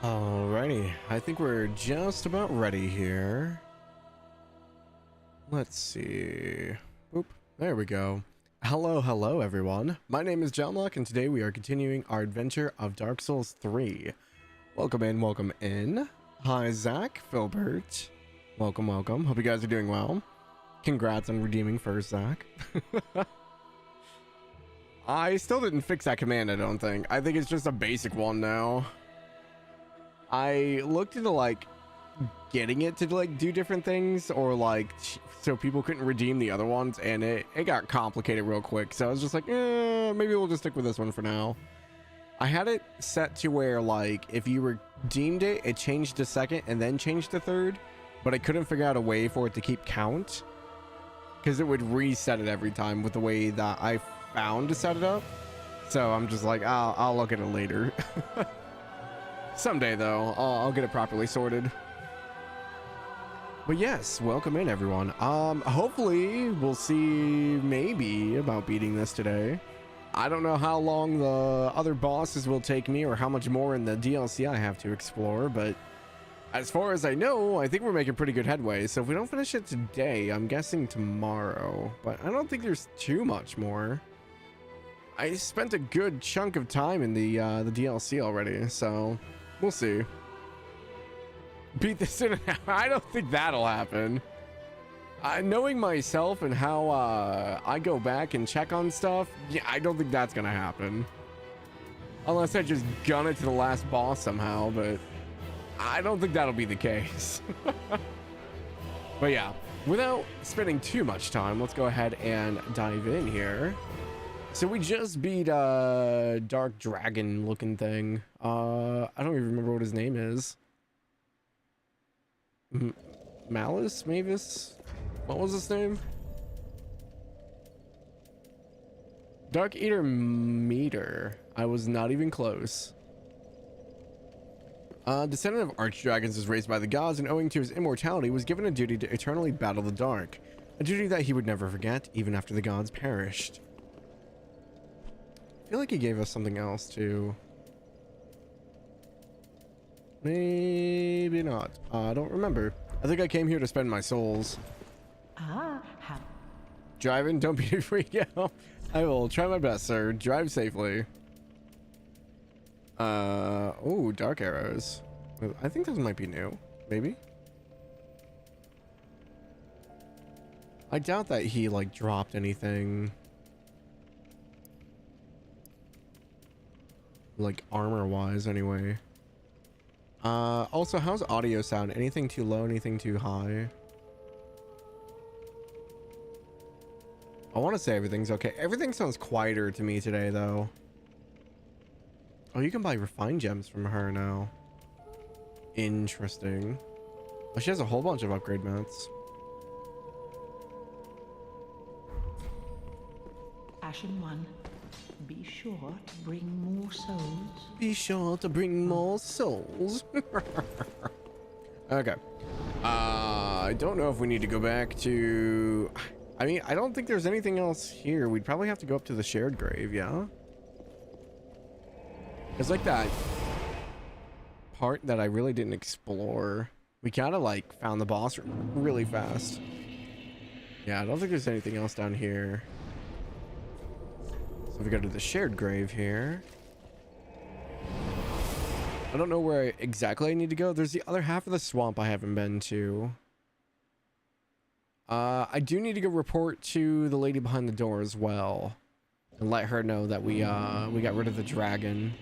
Alrighty, I think we're just about ready here. Let's see. Oop, there we go. Hello everyone. My name is Jalmoc, and today we are continuing our adventure of Dark Souls 3. Welcome in. Hi, Zach, Filbert. Welcome. Hope you guys are doing well. Congrats on redeeming first, Zach. I still didn't fix that command, I don't think. I think it's just a basic one now. I looked into like getting it to like do different things or like so people couldn't redeem the other ones, and it got complicated real quick. So I was just like, maybe we'll just stick with this one for now. I had it set to where like if you redeemed it, it changed to second and then changed to third, but I couldn't figure out a way for it to keep count because it would reset it every time with the way that I found to set it up. So I'm just like, I'll look at it later. Someday though, I'll get it properly sorted. But yes, welcome in everyone. Hopefully we'll see maybe about beating this today. I don't know how long the other bosses will take me or how much more in the DLC I have to explore, but as far as I know, I think we're making pretty good headway. So if we don't finish it today, I'm guessing tomorrow, but I don't think there's too much more. I spent a good chunk of time in the DLC already, so we'll see. Beat this in an hour. I don't think that'll happen. Knowing myself and how I go back and check on stuff, yeah, I don't think that's gonna happen. Unless I just gun it to the last boss somehow, but I don't think that'll be the case. But yeah, without spending too much time, let's go ahead and dive in here. So we just beat a dark dragon looking thing. I don't even remember what his name is. Malice? Mavis? What was his name? Dark Eater Meter. I was not even close. Descendant of archdragons was raised by the gods, and owing to his immortality was given a duty to eternally battle the dark. A duty that he would never forget, even after the gods perished. I feel like he gave us something else too. Maybe not. I don't remember. I think I came here to spend my souls. Driving, don't be freaked out. I will try my best, sir. Drive safely. Oh, dark arrows. I think those might be new. Maybe. I doubt that he like dropped anything. Like armor wise anyway. Also, how's audio sound? Anything too low, anything too high? I want to say everything's okay. Everything sounds quieter to me today though. Oh, you can buy refined gems from her now. Interesting. Oh, she has a whole bunch of upgrade mats. Ashen One, be sure to bring more souls. Be sure to bring more souls. Okay. I don't know if we need to go back to... I mean, I don't think there's anything else here. We'd probably have to go up to the shared grave, yeah? It's like that part that I really didn't explore. We kind of like found the boss really fast. Yeah, I don't think there's anything else down here. So we go to the shared grave here. I don't know where exactly I need to go. There's the other half of the swamp I haven't been to. I do need to go report to the lady behind the door as well and let her know that we got rid of the dragon.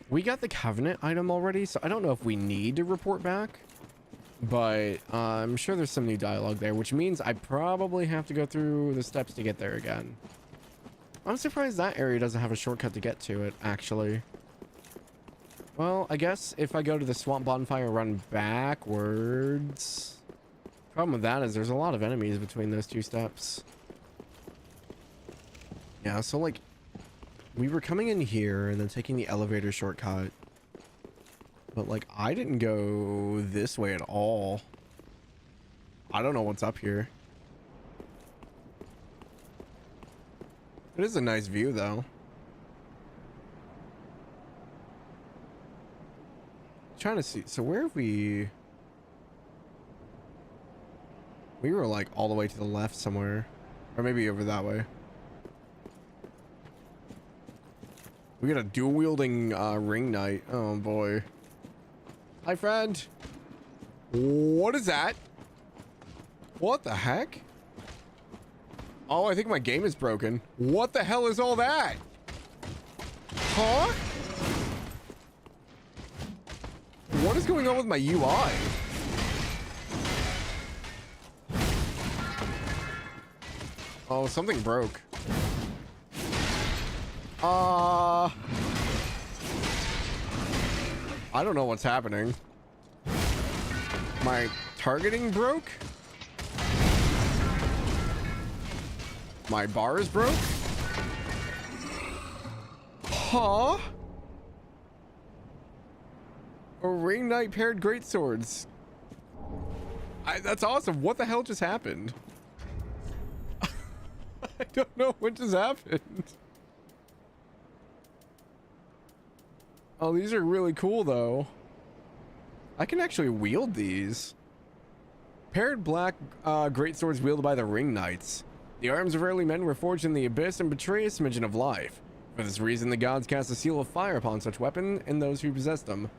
We got the covenant item already, so I don't know if we need to report back, but I'm sure there's some new dialogue there, which means I probably have to go through the steps to get there again. I'm surprised that area doesn't have a shortcut to get to it, actually. Well, I guess if I go to the swamp bonfire and run backwards... Problem with that is there's a lot of enemies between those two steps. Yeah, so like we were coming in here and then taking the elevator shortcut, but like I didn't go this way at all. I don't know what's up here. It is a nice view though. Trying to see. So where have we? We were like all the way to the left somewhere, or maybe over that way. We got a dual wielding ring knight. Oh boy. Hi, friend. What is that? What the heck? Oh, I think my game is broken. What the hell is all that? Huh? What is going on with my UI? Oh, something broke. I don't know what's happening. My targeting broke? My bars broke? Huh? A ring knight paired great swords. That's awesome. What the hell just happened? I don't know what just happened. Oh, these are really cool though. I can actually wield these. Paired black great swords wielded by the ring knights. The arms of early men were forged in the abyss and betray a smidgen of life. For this reason, the gods cast a seal of fire upon such weapon and those who possess them.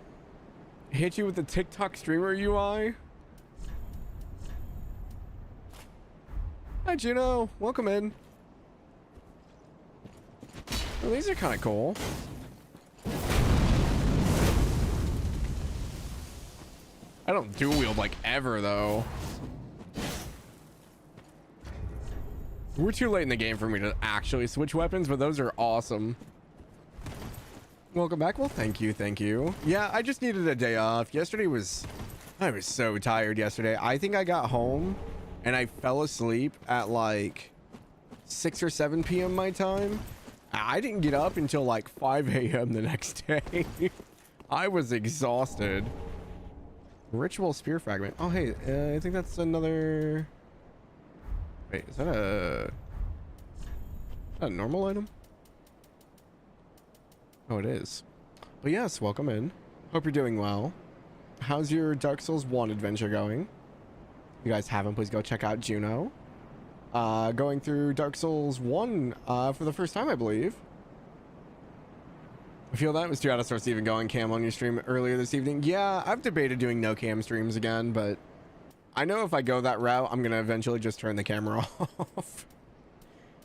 Hit you with the TikTok streamer UI. Hi, Juno. Welcome in. Well, these are kind of cool. I don't dual wield like ever though. We're too late in the game for me to actually switch weapons, but those are awesome. Welcome back. Well, thank you. Thank you. Yeah, I just needed a day off. I was so tired yesterday. I think I got home and I fell asleep at like 6 or 7 p.m. my time. I didn't get up until like 5 a.m. the next day. I was exhausted. Ritual spear fragment. Oh, hey, I think that's another... Wait, is that a normal item? Oh, it is. But yes, welcome in. Hope you're doing well. How's your Dark Souls 1 adventure going? If you guys haven't, please go check out Juno. Going through Dark Souls 1 for the first time, I believe. I feel that was too out of sorts to even going cam on your stream earlier this evening. Yeah, I've debated doing no cam streams again, but I know if I go that route, I'm gonna eventually just turn the camera off.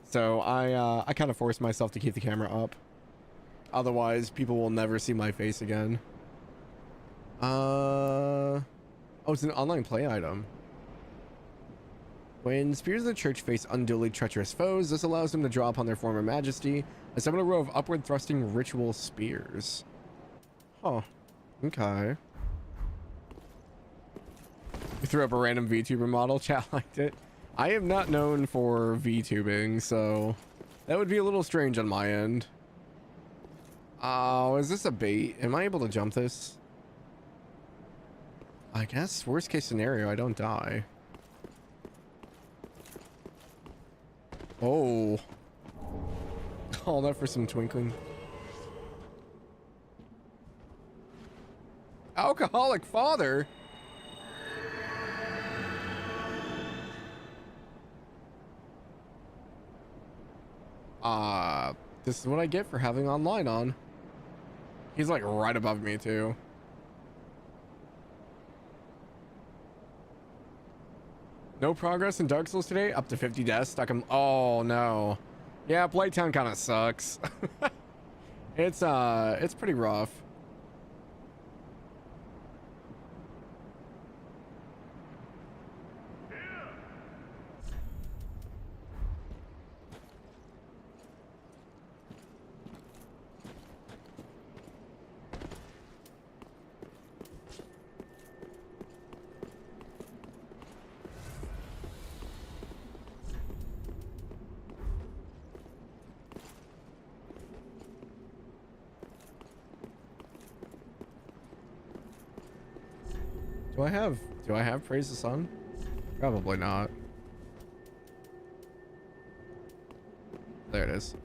So I kind of force myself to keep the camera up. Otherwise, people will never see my face again. Oh, it's an online play item. When spears of the church face unduly treacherous foes, this allows them to draw upon their former majesty and summon a row of upward thrusting ritual spears. Huh. Okay. You threw up a random VTuber model. Chat liked it. I am not known for VTubing, so that would be a little strange on my end. Oh, is this a bait? Am I able to jump this? I guess worst case scenario, I don't die. Oh. All that for some twinkling. Alcoholic father? This is what I get for having online on. He's like right above me too. No progress in Dark Souls today? Up to 50 deaths. Stuck him. Oh no. Yeah, Playtown kind of sucks. It's pretty rough. Do I have Praise the Sun? Probably not. There it is.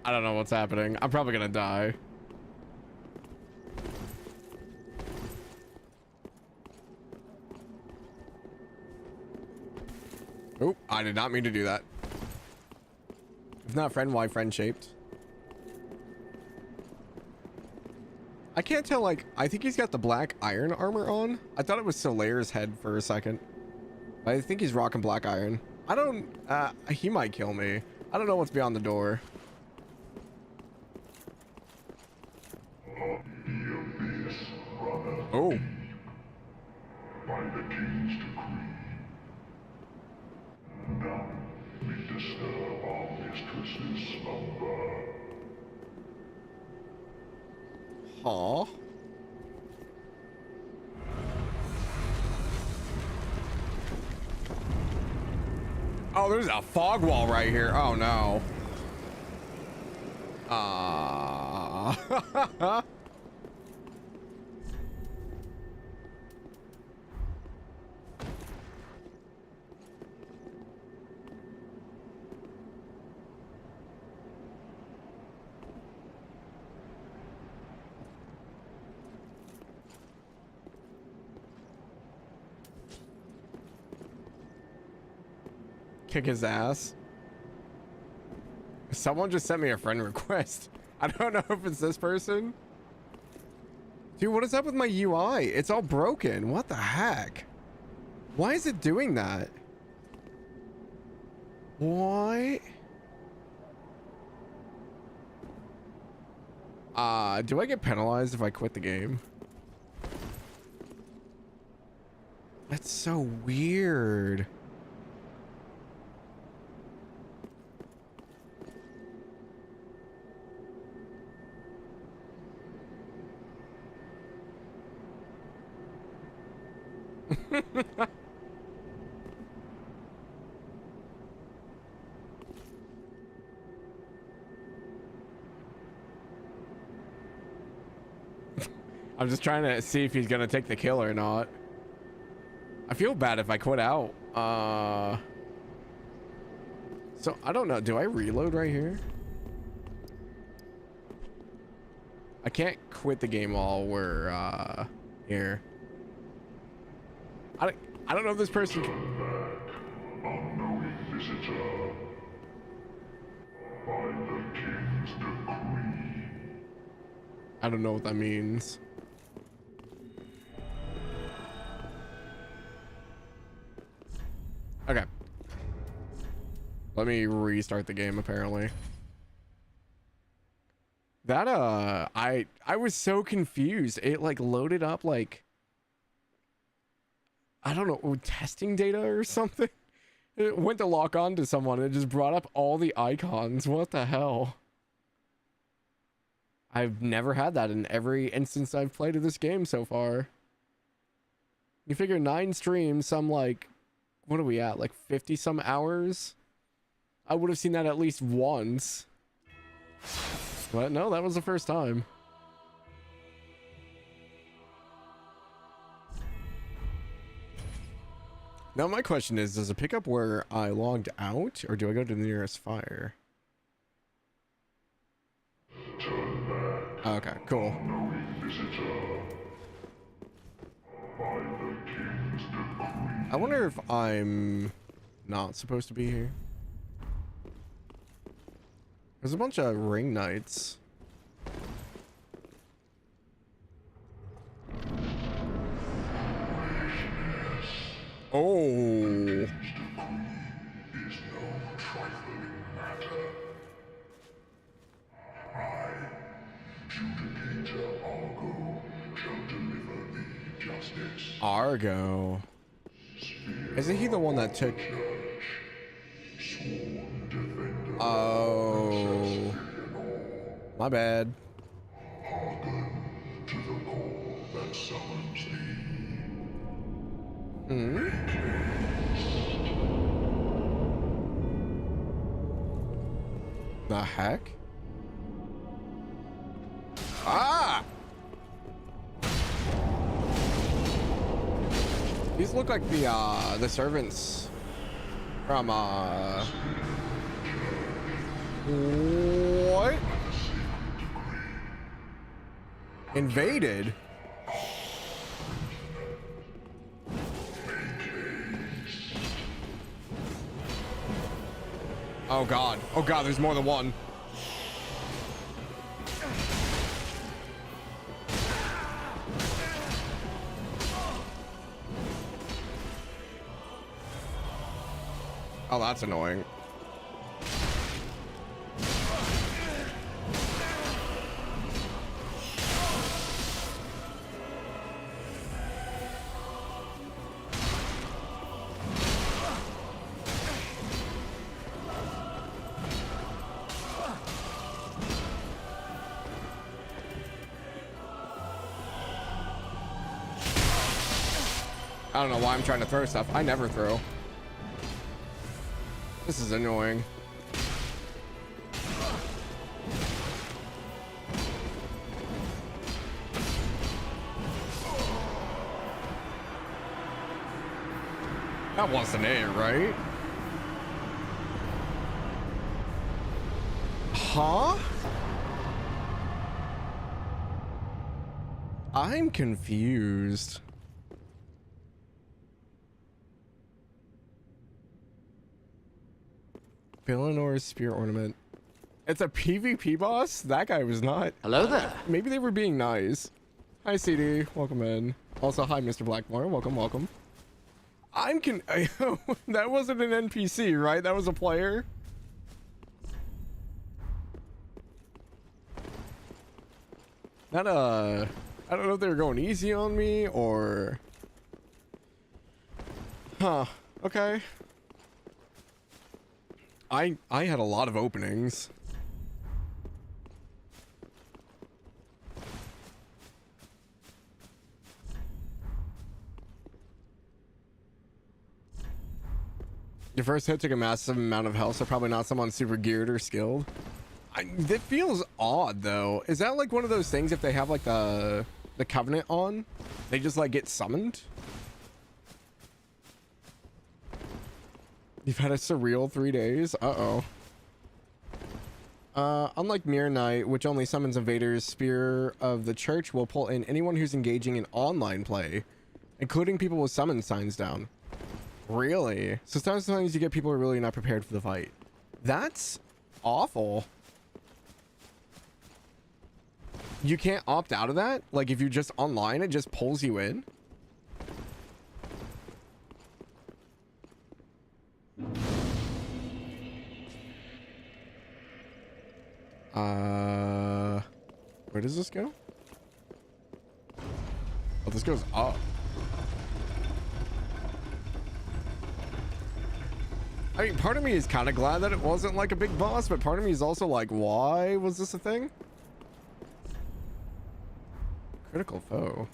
I don't know what's happening. I'm probably gonna die. Oh, I did not mean to do that. If not friend, why friend shaped? I can't tell, like, I think he's got the black iron armor on. I thought it was Solaire's head for a second. But I think he's rocking black iron. I don't, he might kill me. I don't know what's beyond the door. Oh. By the king's decree, none may disturb our mistress's slumber. Huh. Oh, there's a fog wall right here. Oh no. Kick his ass. Someone just sent me a friend request. I don't know if it's this person. Dude, what is up with my UI? It's all broken. What the heck? Why is it doing that? What? Do I get penalized if I quit the game? That's so weird. I'm just trying to see if he's gonna take the kill or not. I feel bad if I quit out. So I don't know. Do I reload right here? I can't quit the game while we're here. I don't know if this person can... Unknowing visitor, by the king's decree. I don't know what that means. Okay. Let me restart the game apparently. That I was so confused. It like loaded up like I don't know, testing data or something. It went to lock on to someone and it just brought up all the icons. What the hell? I've never had that in every instance I've played of this game so far. You figure 9 streams, some like, what are we at? Like 50 some hours? I would have seen that at least once. But no, that was the first time. Now my question is, does it pick up where I logged out, or do I go to the nearest fire? Okay, cool. I wonder if I'm not supposed to be here. There's a bunch of ring knights. Oh. Argo. Isn't he the one that took... Oh. My bad. Hmm? The heck? Those look like the servants from what? Invaded? Oh god. Oh god, there's more than one. Oh, that's annoying. I don't know why I'm trying to throw stuff. I never throw. This is annoying. That wasn't it, right? Huh? I'm confused. Billinore's spear ornament. It's a PvP boss? That guy was not. Hello there. Maybe they were being nice. Hi, CD. Welcome in. Also, hi, Mr. Blackmore. Welcome, welcome. That wasn't an NPC, right? That was a player? That, I don't know if they were going easy on me or... Huh. Okay. I had a lot of openings. Your first hit took a massive amount of health, so probably not someone super geared or skilled. That feels odd though. Is that like one of those things if they have like the covenant on, they just like get summoned? You've had a surreal 3 days? Uh-oh. Unlike Mirror Knight, which only summons invaders, Spear of the Church will pull in anyone who's engaging in online play, including people with summon signs down. Really? So sometimes you get people who are really not prepared for the fight. That's awful. You can't opt out of that? Like if you're just online, it just pulls you in? Where does this go? Oh, this goes up. I mean, part of me is kind of glad that it wasn't like a big boss, but part of me is also like, why was this a thing? Critical foe.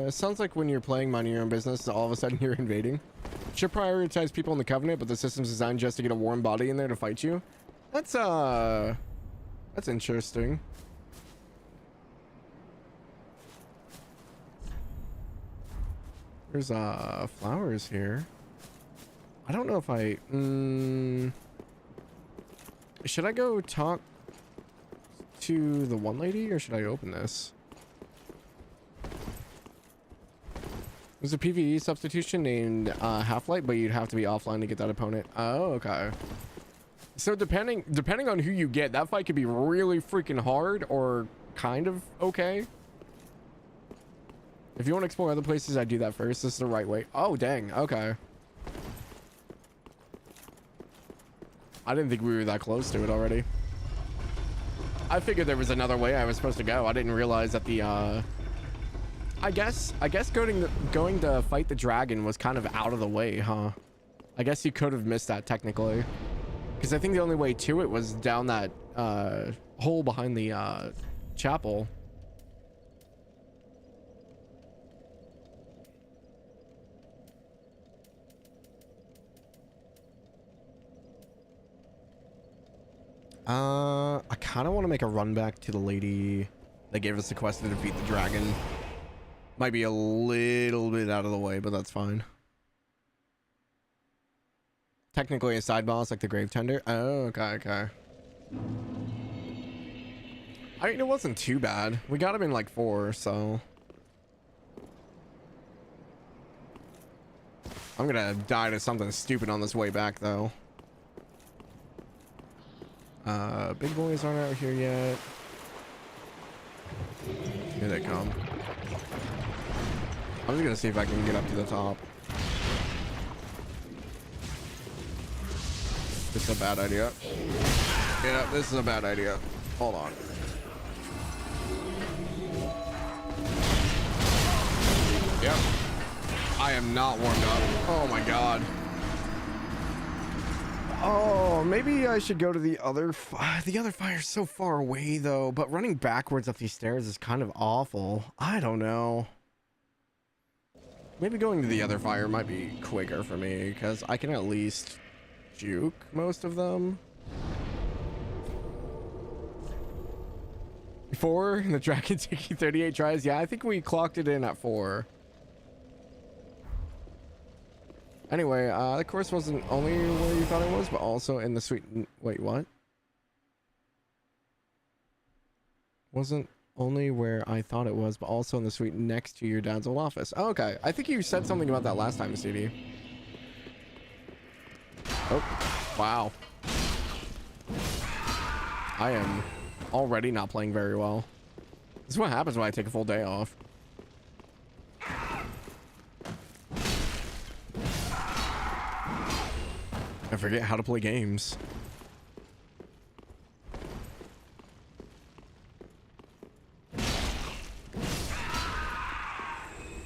It sounds like when you're playing minding your own business, all of a sudden you're invading. Should prioritize people in the Covenant, but the system's designed just to get a warm body in there to fight you. That's interesting. There's flowers here. I don't know if I should I go talk to the one lady or should I open this? There's a PvE substitution named Half-Light, but you'd have to be offline to get that opponent. Oh, okay. So depending on who you get, that fight could be really freaking hard or kind of okay. If you want to explore other places, I'd do that first. This is the right way. Oh, dang. Okay. I didn't think we were that close to it already. I figured there was another way I was supposed to go. I didn't realize that the I guess going to fight the dragon was kind of out of the way, huh? I guess you could have missed that technically, because I think the only way to it was down that hole behind the chapel. I kind of want to make a run back to the lady that gave us the quest to defeat the dragon. Might be a little bit out of the way, but that's fine. Technically a side boss like the grave tender. Oh, okay. I mean, it wasn't too bad. We got him in like 4, so I'm gonna die to something stupid on this way back, though. Big boys aren't out here yet. Here they come. I'm just gonna see if I can get up to the top. This is a bad idea. Yeah, this is a bad idea. Hold on. Yep. I am not warmed up. Oh my god. Oh, maybe I should go to the other fire. The other fire's so far away, though. But running backwards up these stairs is kind of awful. I don't know. Maybe going to the other fire might be quicker for me, because I can at least juke most of them. 4? The dragon taking 38 tries? Yeah, I think we clocked it in at 4. Anyway, the course wasn't only where you thought it was, but also in the suite. Wait, what? Wasn't only where I thought it was, but also in the suite next to your dad's old office. Oh, okay. I think you said something about that last time, CD. Oh, wow. I am already not playing very well. This is what happens when I take a full day off. I forget how to play games.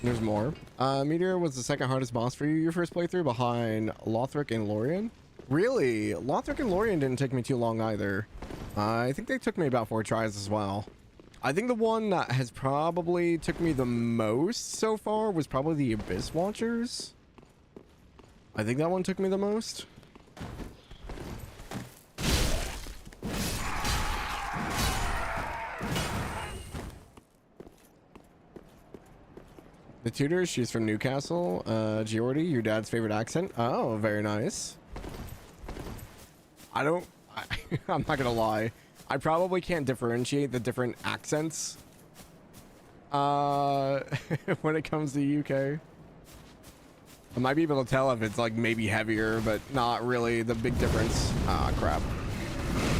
There's more. Meteor was the second hardest boss for you your first playthrough, behind Lothric and Lorien. Really? Lothric and Lorien didn't take me too long either. I think they took me about 4 tries as well. I think the one that has probably took me the most so far was probably the Abyss Watchers. I think that one took me the most. The tutor, she's from Newcastle. Geordie, your dad's favorite accent. Oh, very nice. I'm not gonna lie. I probably can't differentiate the different accents when it comes to UK. I might be able to tell if it's like maybe heavier, but not really the big difference. Ah, crap.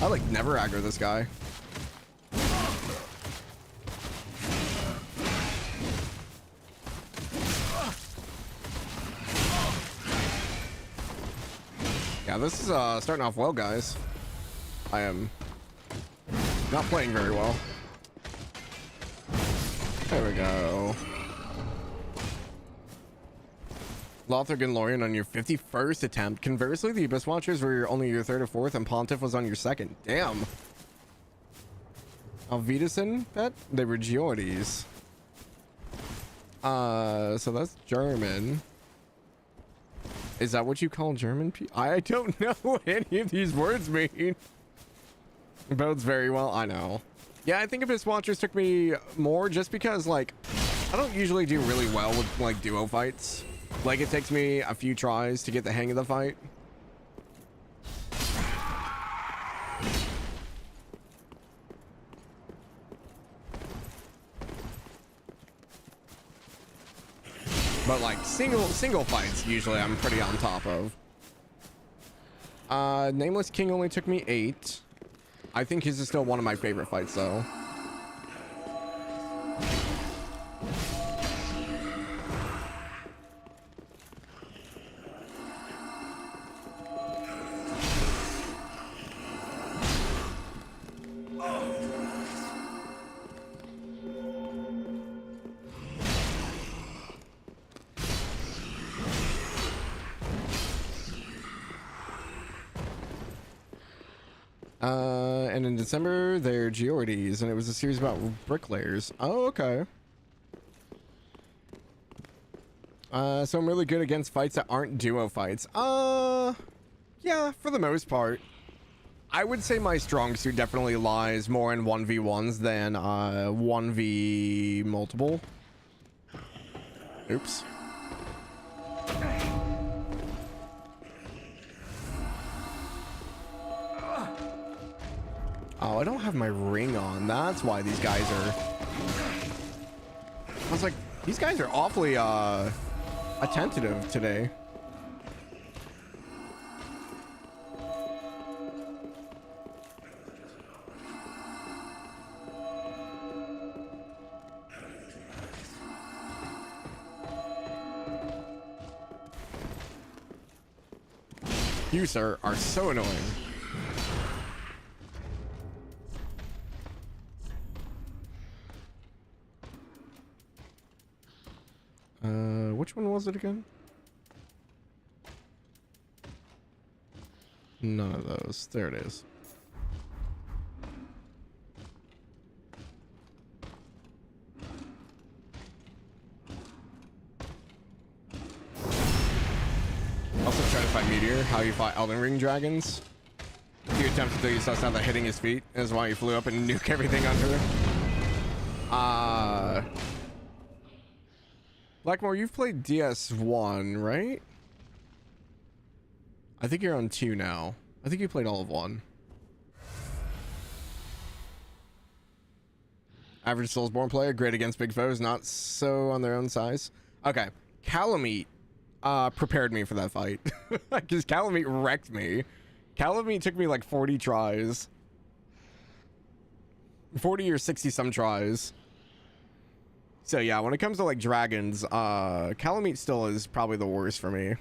I like never aggro this guy. Yeah, this is starting off well, guys. I am not playing very well. There we go. Lothric and Lorien on your 51st attempt. Conversely, the Abyss Watchers were only your 3rd or 4th, and Pontiff was on your 2nd. Damn. Alvidison, bet? They were Geordies. So that's German. Is that what you call German people? I don't know what any of these words mean. Bodes very well, I know. Yeah, I think Abyss Watchers took me more just because, like, I don't usually do really well with, like, duo fights. Like, it takes me a few tries to get the hang of the fight. But, like, single fights, usually I'm pretty on top of. Nameless King only took me 8. I think his is still one of my favorite fights, though. And in December, they're Geordies, and it was a series about bricklayers. Oh, okay. So I'm really good against fights that aren't duo fights. Yeah, for the most part. I would say my strong suit definitely lies more in 1v1s than 1v multiple. Oops. Oh, I don't have my ring on. That's why these guys are... I was like, these guys are awfully attentive today. You, sir, are so annoying. Which one was it again? None of those. There it is. Also try to fight Meteor, how you fight Elden Ring dragons. You attempt to do, you saw that hitting his feet is why you flew up and nuke everything under. Blackmore, you've played DS1, right? I think you're on 2 now. I think you played all of 1. Average Soulsborne player, great against big foes, not so on their own size. Okay, Calamite prepared me for that fight. Because Calamite wrecked me. Calamite took me like 40 tries. 40 or 60 some tries. So yeah, when it comes to like dragons, Calamite still is probably the worst for me.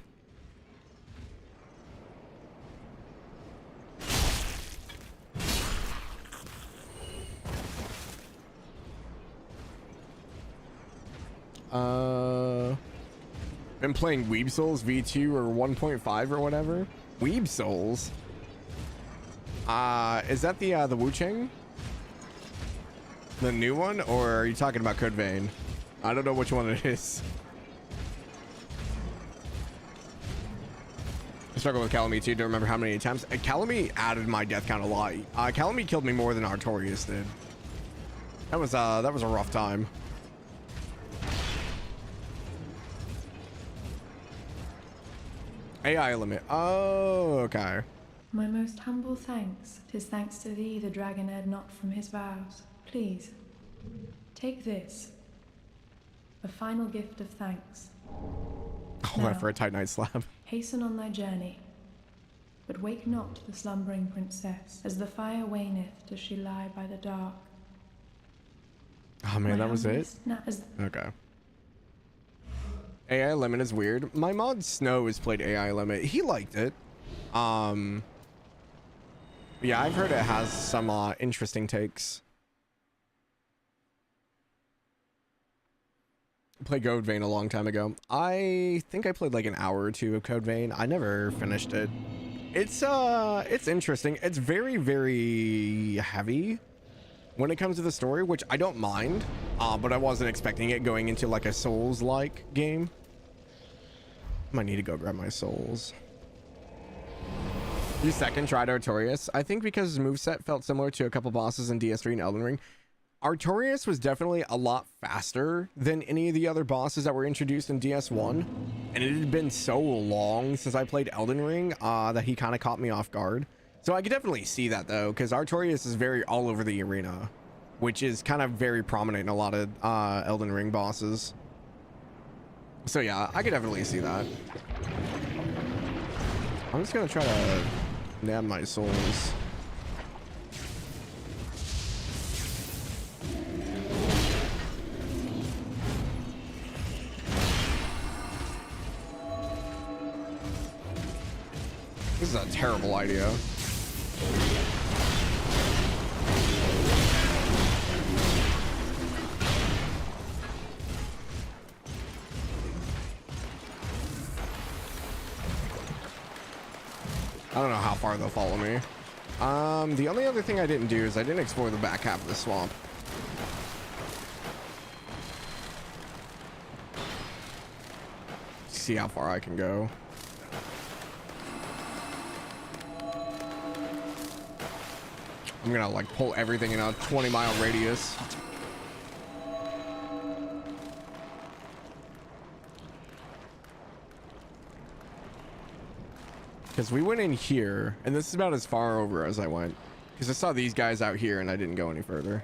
Been playing Weeb Souls V2 or 1.5 or whatever. Weeb Souls? Is that the Wu Chang? The new one, or are you talking about Code Vein? I don't know which one it is. I struggle with Calamite too. Don't remember how many attempts. Calamite added my death count a lot. Calamite killed me more than Artorias did. That was a rough time. AI limit. Oh, okay. My most humble thanks. 'Tis thanks to thee the dragon erred not from his vows. Please, take this. A final gift of thanks. Oh, now, that for a Titanite slab. hasten on thy journey. But wake not the slumbering princess, as the fire waneth does she lie by the dark. Oh man, that was it? As Okay. AI limit is weird. My mod Snow has played AI limit. He liked it. Yeah, I've heard it has some interesting takes. Played Code Vein a long time ago. I think I played like an hour or 2 of Code Vein. I never finished it. It's interesting. It's very, very heavy when it comes to the story, which I don't mind. But I wasn't expecting it going into like a Souls-like game. I might need to go grab my souls. You second tried Artorias. I think because his moveset felt similar to a couple bosses in DS3 and Elden Ring. Artorias was definitely a lot faster than any of the other bosses that were introduced in DS1. And it had been so long since I played Elden Ring that he kind of caught me off guard. So I could definitely see that though, because Artorias is very all over the arena, which is kind of very prominent in a lot of Elden Ring bosses. So yeah, I could definitely see that. I'm just gonna try to nab my souls. This is a terrible idea. I don't know how far they'll follow me. The only other thing I didn't do is I didn't explore the back half of the swamp. See how far I can go. I'm gonna like pull everything in a 20-mile radius. Because we went in here, and this is about as far over as I went. Because I saw these guys out here, and I didn't go any further.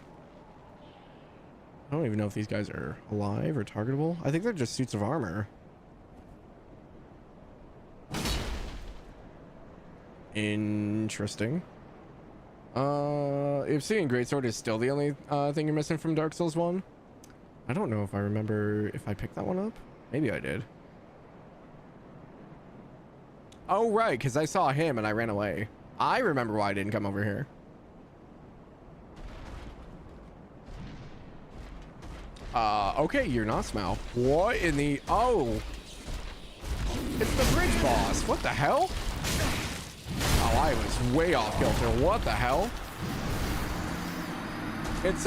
I don't even know if these guys are alive or targetable. I think they're just suits of armor. Interesting. If seeing Greatsword is still the only thing you're missing from Dark Souls 1. I don't know if I remember if I picked that one up. Maybe I did. Oh, right, because I saw him and I ran away. I remember why I didn't come over here. Okay, you're not Smell. What in the... Oh! It's the bridge boss. What the hell? Oh, I was way off kilter. What the hell? It's,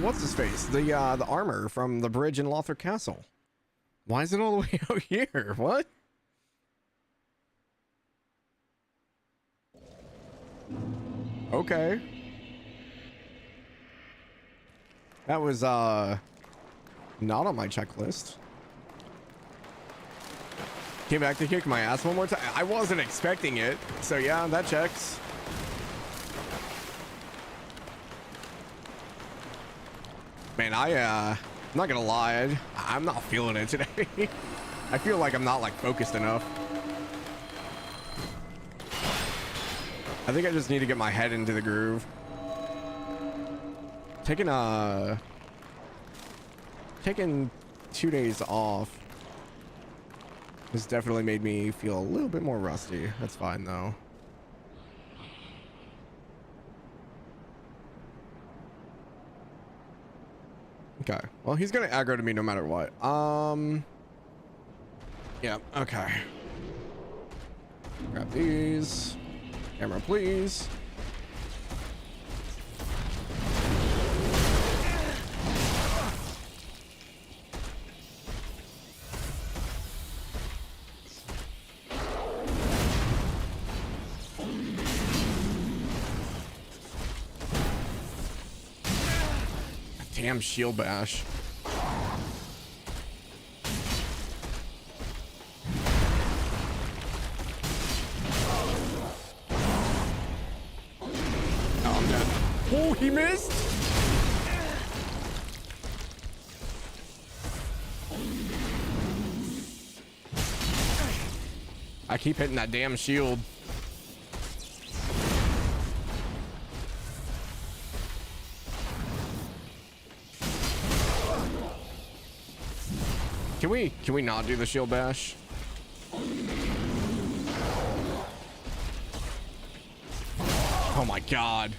what's his face? The armor from the bridge in Lothric Castle. Why is it all the way out here? What? Okay. That was, not on my checklist. Came back to kick my ass one more time. I wasn't expecting it. So yeah, that checks. Man, I'm not gonna lie. I'm not feeling it today. I feel like I'm not like focused enough. I think I just need to get my head into the groove. Taking 2 days off has definitely made me feel a little bit more rusty. That's fine though. Okay. Well, he's gonna aggro to me no matter what. Yeah. Okay. Grab these. Camera, please. Damn shield bash. Oh, he missed. I keep hitting that damn shield. Can we not do the shield bash? Oh my god.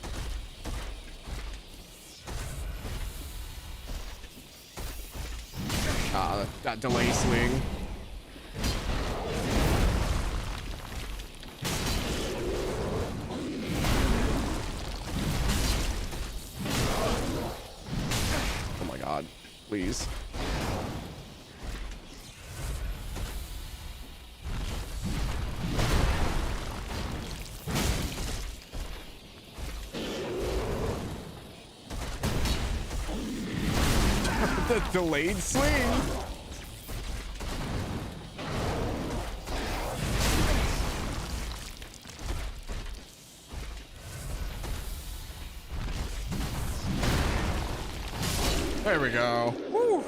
That delay swing. Oh my god, please. The delayed swing. There we go. Woo.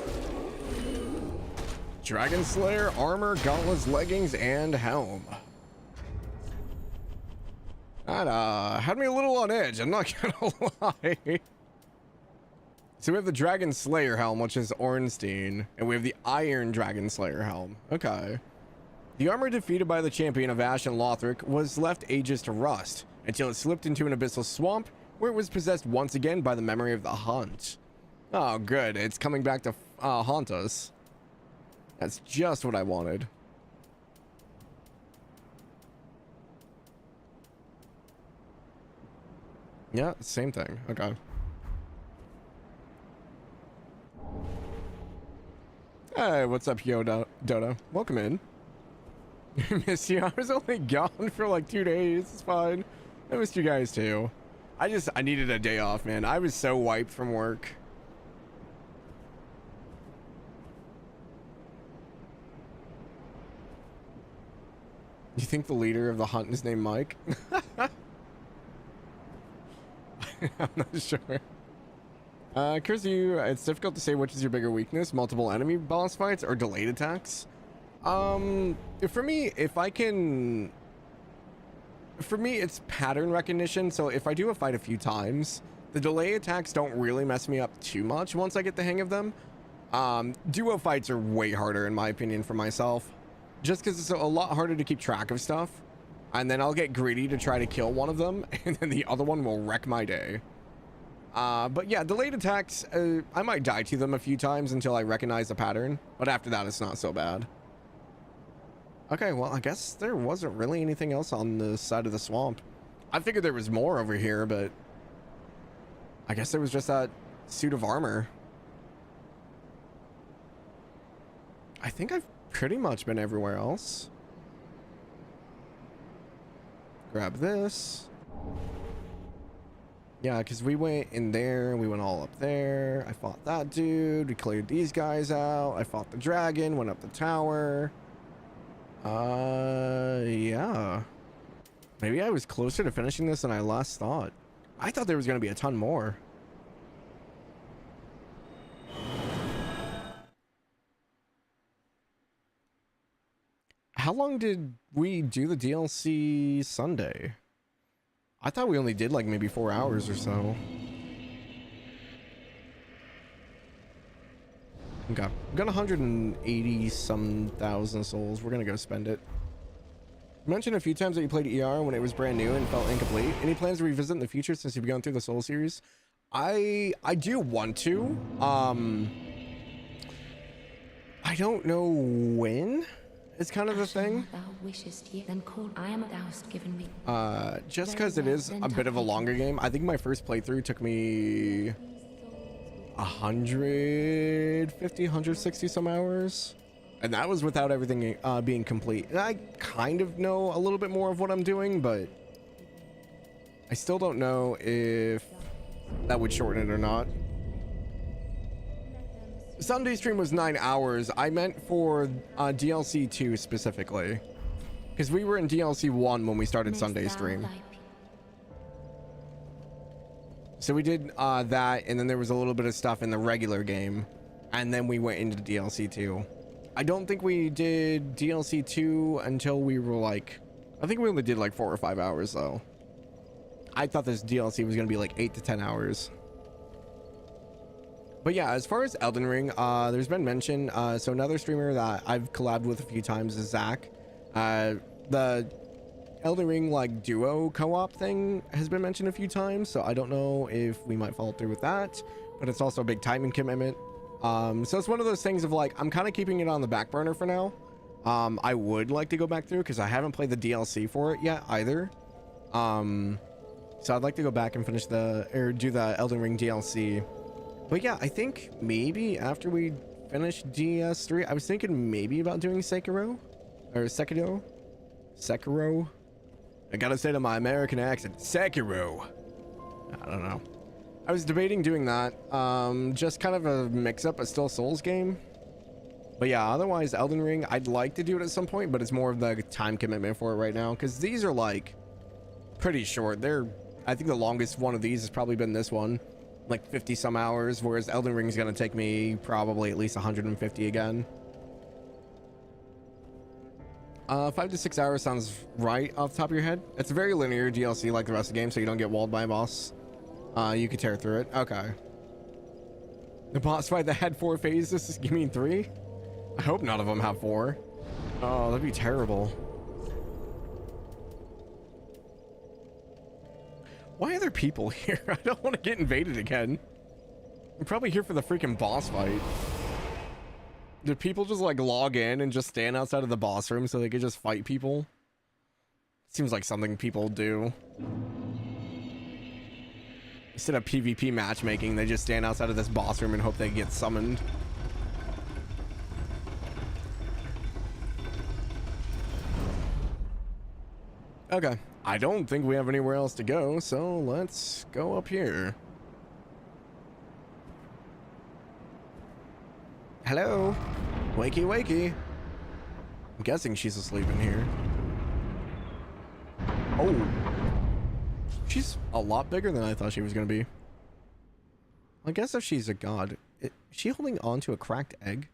Dragon Slayer, armor, gauntlets, leggings, and helm. That had me a little on edge, I'm not gonna lie. So we have the Dragon Slayer helm, which is Ornstein, and we have the Iron Dragon Slayer helm. Okay. The armor defeated by the champion of Ash and Lothric was left ages to rust, until it slipped into an abyssal swamp, where it was possessed once again by the memory of the hunt. Oh, good. It's coming back to haunt us. That's just what I wanted. Yeah, same thing. Okay. Hey, what's up, Dodo? Welcome in. Miss you. I was only gone for like 2 days. It's fine. I missed you guys too. I needed a day off, man. I was so wiped from work. You think the leader of the hunt is named Mike? I'm not sure. Chris, it's difficult to say which is your bigger weakness, multiple enemy boss fights or delayed attacks. For me, it's pattern recognition. So if I do a fight a few times, the delay attacks don't really mess me up too much once I get the hang of them. Duo fights are way harder in my opinion for myself, just because it's a lot harder to keep track of stuff. And then I'll get greedy to try to kill one of them, and then the other one will wreck my day. But yeah, delayed attacks, I might die to them a few times until I recognize the pattern, but after that, it's not so bad. Okay, well, I guess there wasn't really anything else on the side of the swamp. I figured there was more over here, but I guess there was just that suit of armor. I think I've pretty much been everywhere else. Grab this. Yeah, because we went in there, we went all up there. I fought that dude, we cleared these guys out. I fought the dragon, went up the tower. Yeah. Maybe I was closer to finishing this than I last thought. I thought there was going to be a ton more. How long did we do the DLC Sunday? I thought we only did like maybe 4 hours or so. Okay, we got 180 some thousand souls. We're gonna go spend it. You mentioned a few times that you played ER when it was brand new and felt incomplete. Any plans to revisit in the future since you've gone through the Soul series? I do want to. I don't know when. It's kind of the thing. Just because it is a bit of a longer game. I think my first playthrough took me 150, 160 some hours. And that was without everything being complete. And I kind of know a little bit more of what I'm doing, but I still don't know if that would shorten it or not. Sunday stream was 9 hours. I meant for DLC 2 specifically, because we were in DLC 1 when we started Sunday stream. So we did that, and then there was a little bit of stuff in the regular game, and then we went into DLC 2. I don't think we did DLC 2 until we were like, I think we only did like 4 or 5 hours though. I thought this DLC was gonna be like 8 to 10 hours. But yeah, as far as Elden Ring, there's been mention. So another streamer that I've collabed with a few times is Zach. The Elden Ring like duo co-op thing has been mentioned a few times. So I don't know if we might follow through with that, but it's also a big timing commitment. So it's one of those things of like, I'm kind of keeping it on the back burner for now. I would like to go back through because I haven't played the DLC for it yet either. So I'd like to go back and finish do the Elden Ring DLC. But yeah, I think maybe after we finish DS3, I was thinking maybe about doing Sekiro or Sekiro. I gotta say to my American accent, Sekiro. I don't know. I was debating doing that. Just kind of a mix-up, but still Souls game. But yeah, otherwise Elden Ring, I'd like to do it at some point, but it's more of the time commitment for it right now, because these are like pretty short. I think the longest one of these has probably been this one, like 50 some hours, whereas Elden Ring is going to take me probably at least 150 again. 5 to 6 hours sounds right off the top of your head. It's a very linear DLC like the rest of the game, so you don't get walled by a boss. You could tear through it. Okay. The boss fight that had 4 phases, you mean 3? I hope none of them have 4. Oh, that'd be terrible. Why are there people here? I don't want to get invaded again. I'm probably here for the freaking boss fight. Did people just like log in and just stand outside of the boss room so they could just fight people? Seems like something people do. Instead of PvP matchmaking, they just stand outside of this boss room and hope they get summoned. Okay, I don't think we have anywhere else to go, so let's go up here. Hello? Wakey, wakey. I'm guessing she's asleep in here. Oh. She's a lot bigger than I thought she was going to be. I guess if she's a god. Is she holding on to a cracked egg?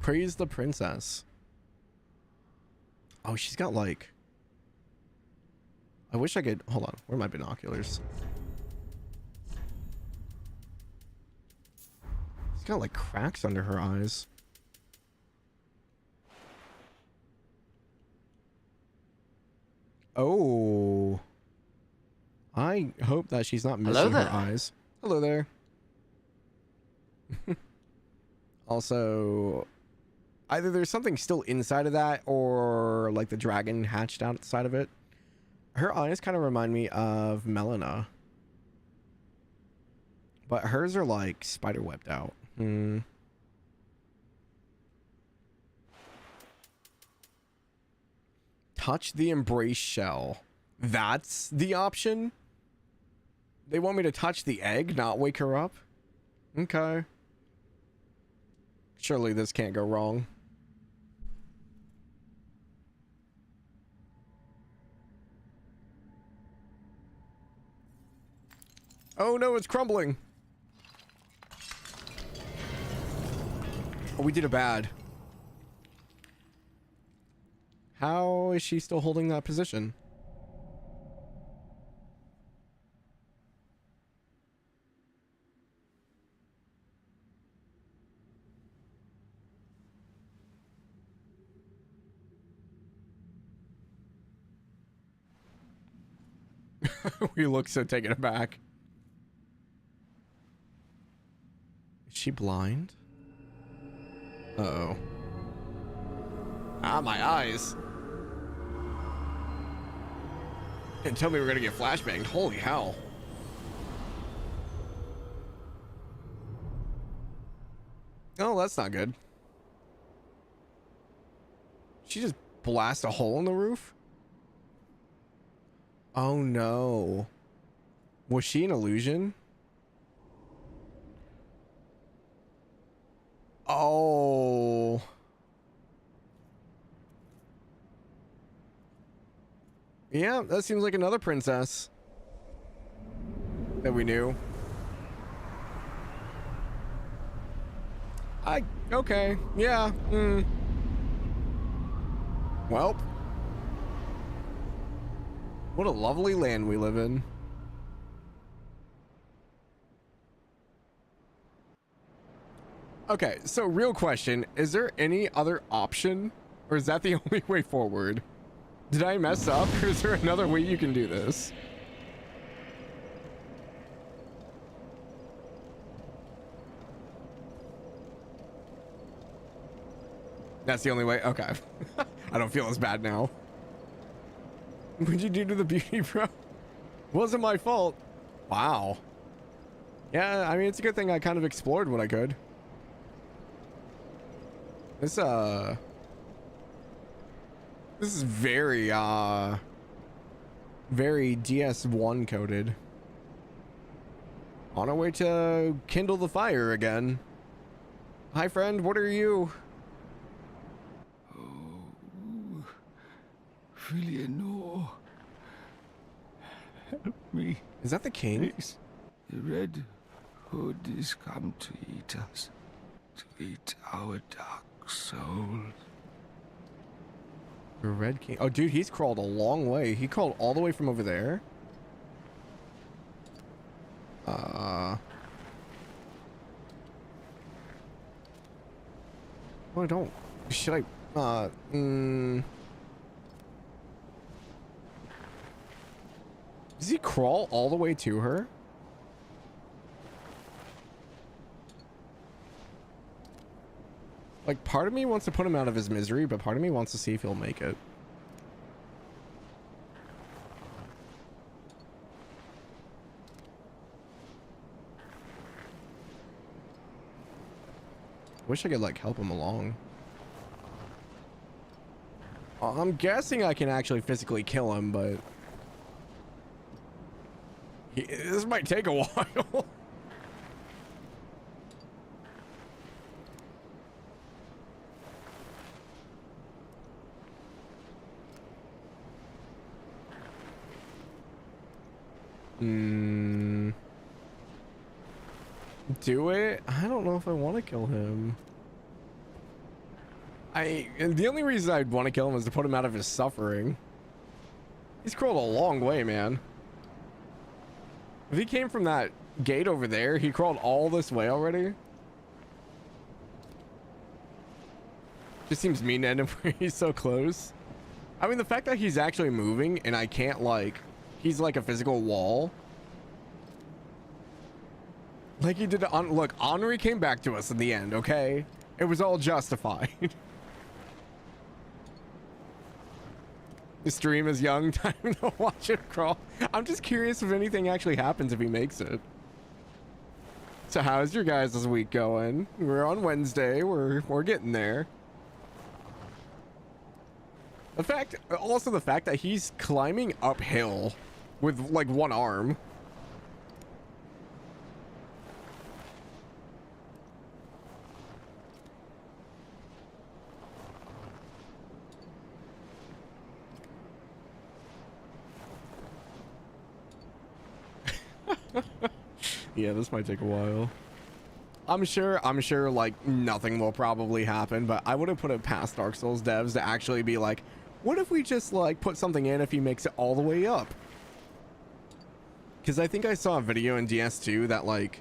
Praise the princess. Oh, she's got like... I wish I could... Hold on. Where are my binoculars? She's got like cracks under her eyes. Oh. I hope that she's not missing her eyes. Hello there. Also, either there's something still inside of that or like the dragon hatched outside of it. Her eyes kind of remind me of Melina. But hers are like spider webbed out. Touch the embrace shell. That's the option? They want me to touch the egg, not wake her up? Okay. Surely this can't go wrong. Oh no, it's crumbling. Oh, we did it bad. How is she still holding that position? We look so taken aback. Is she blind? Uh-oh. Ah, my eyes. Didn't tell me we were gonna get flashbanged. Holy hell. Oh, that's not good. She just blast a hole in the roof? Oh no. Was she an illusion? Oh. Yeah, that seems like another princess that we knew. Okay. Yeah. Well. What a lovely land we live in. Okay, so real question, is there any other option? Or is that the only way forward? Did I mess up? Or is there another way you can do this? That's the only way? Okay. I don't feel as bad now. What'd you do to the beauty, bro? Wasn't my fault. Wow. Yeah, I mean, it's a good thing I kind of explored what I could. This is very, very DS1 coded. On our way to kindle the fire again. Hi, friend, what are you? Oh, Filianor, help me. Is that the king? Please. The Red Hood is come to eat us, to eat our dark souls. The Red King. Oh, dude, he's crawled a long way. He crawled all the way from over there. Oh, I don't. Should I? Does he crawl all the way to her? Like, part of me wants to put him out of his misery, but part of me wants to see if he'll make it. Wish I could, like, help him along. I'm guessing I can actually physically kill him, but this might take a while. Do it? I don't know if I want to kill him. The only reason I'd want to kill him is to put him out of his suffering. He's crawled a long way, man. If he came from that gate over there, he crawled all this way already. Just seems mean to end him where he's so close. I mean, the fact that he's actually moving and I can't, like, he's like a physical wall. Like he did on, look, Henri came back to us in the end, okay? It was all justified. The stream is young, time to watch it crawl. I'm just curious if anything actually happens if he makes it. So how's your guys' week going? We're on Wednesday, we're getting there. The fact that he's climbing uphill with like one arm. Yeah, this might take a while. I'm sure like nothing will probably happen, but I would have put it past Dark Souls devs to actually be like, what if we just like put something in if he makes it all the way up? Because I think I saw a video in DS2 that like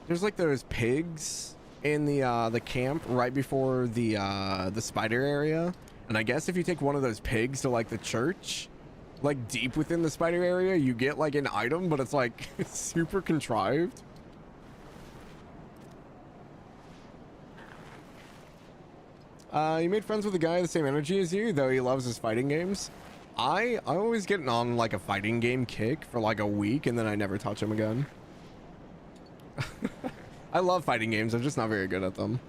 there's like those pigs in the camp right before the spider area, and I guess if you take one of those pigs to like the church, like deep within the spider area, you get like an item, but it's like super contrived. You made friends with a guy with the same energy as you, though he loves his fighting games. I always get on like a fighting game kick for like a week and then I never touch him again. I love fighting games, I'm just not very good at them.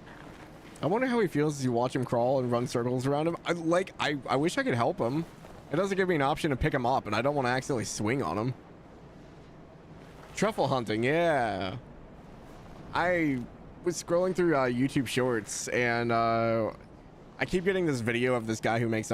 I wonder how he feels as you watch him crawl and run circles around him. I wish I could help him. It doesn't give me an option to pick him up, and I don't want to accidentally swing on him. Truffle hunting, yeah. I was scrolling through YouTube Shorts, and I keep getting this video of this guy who makes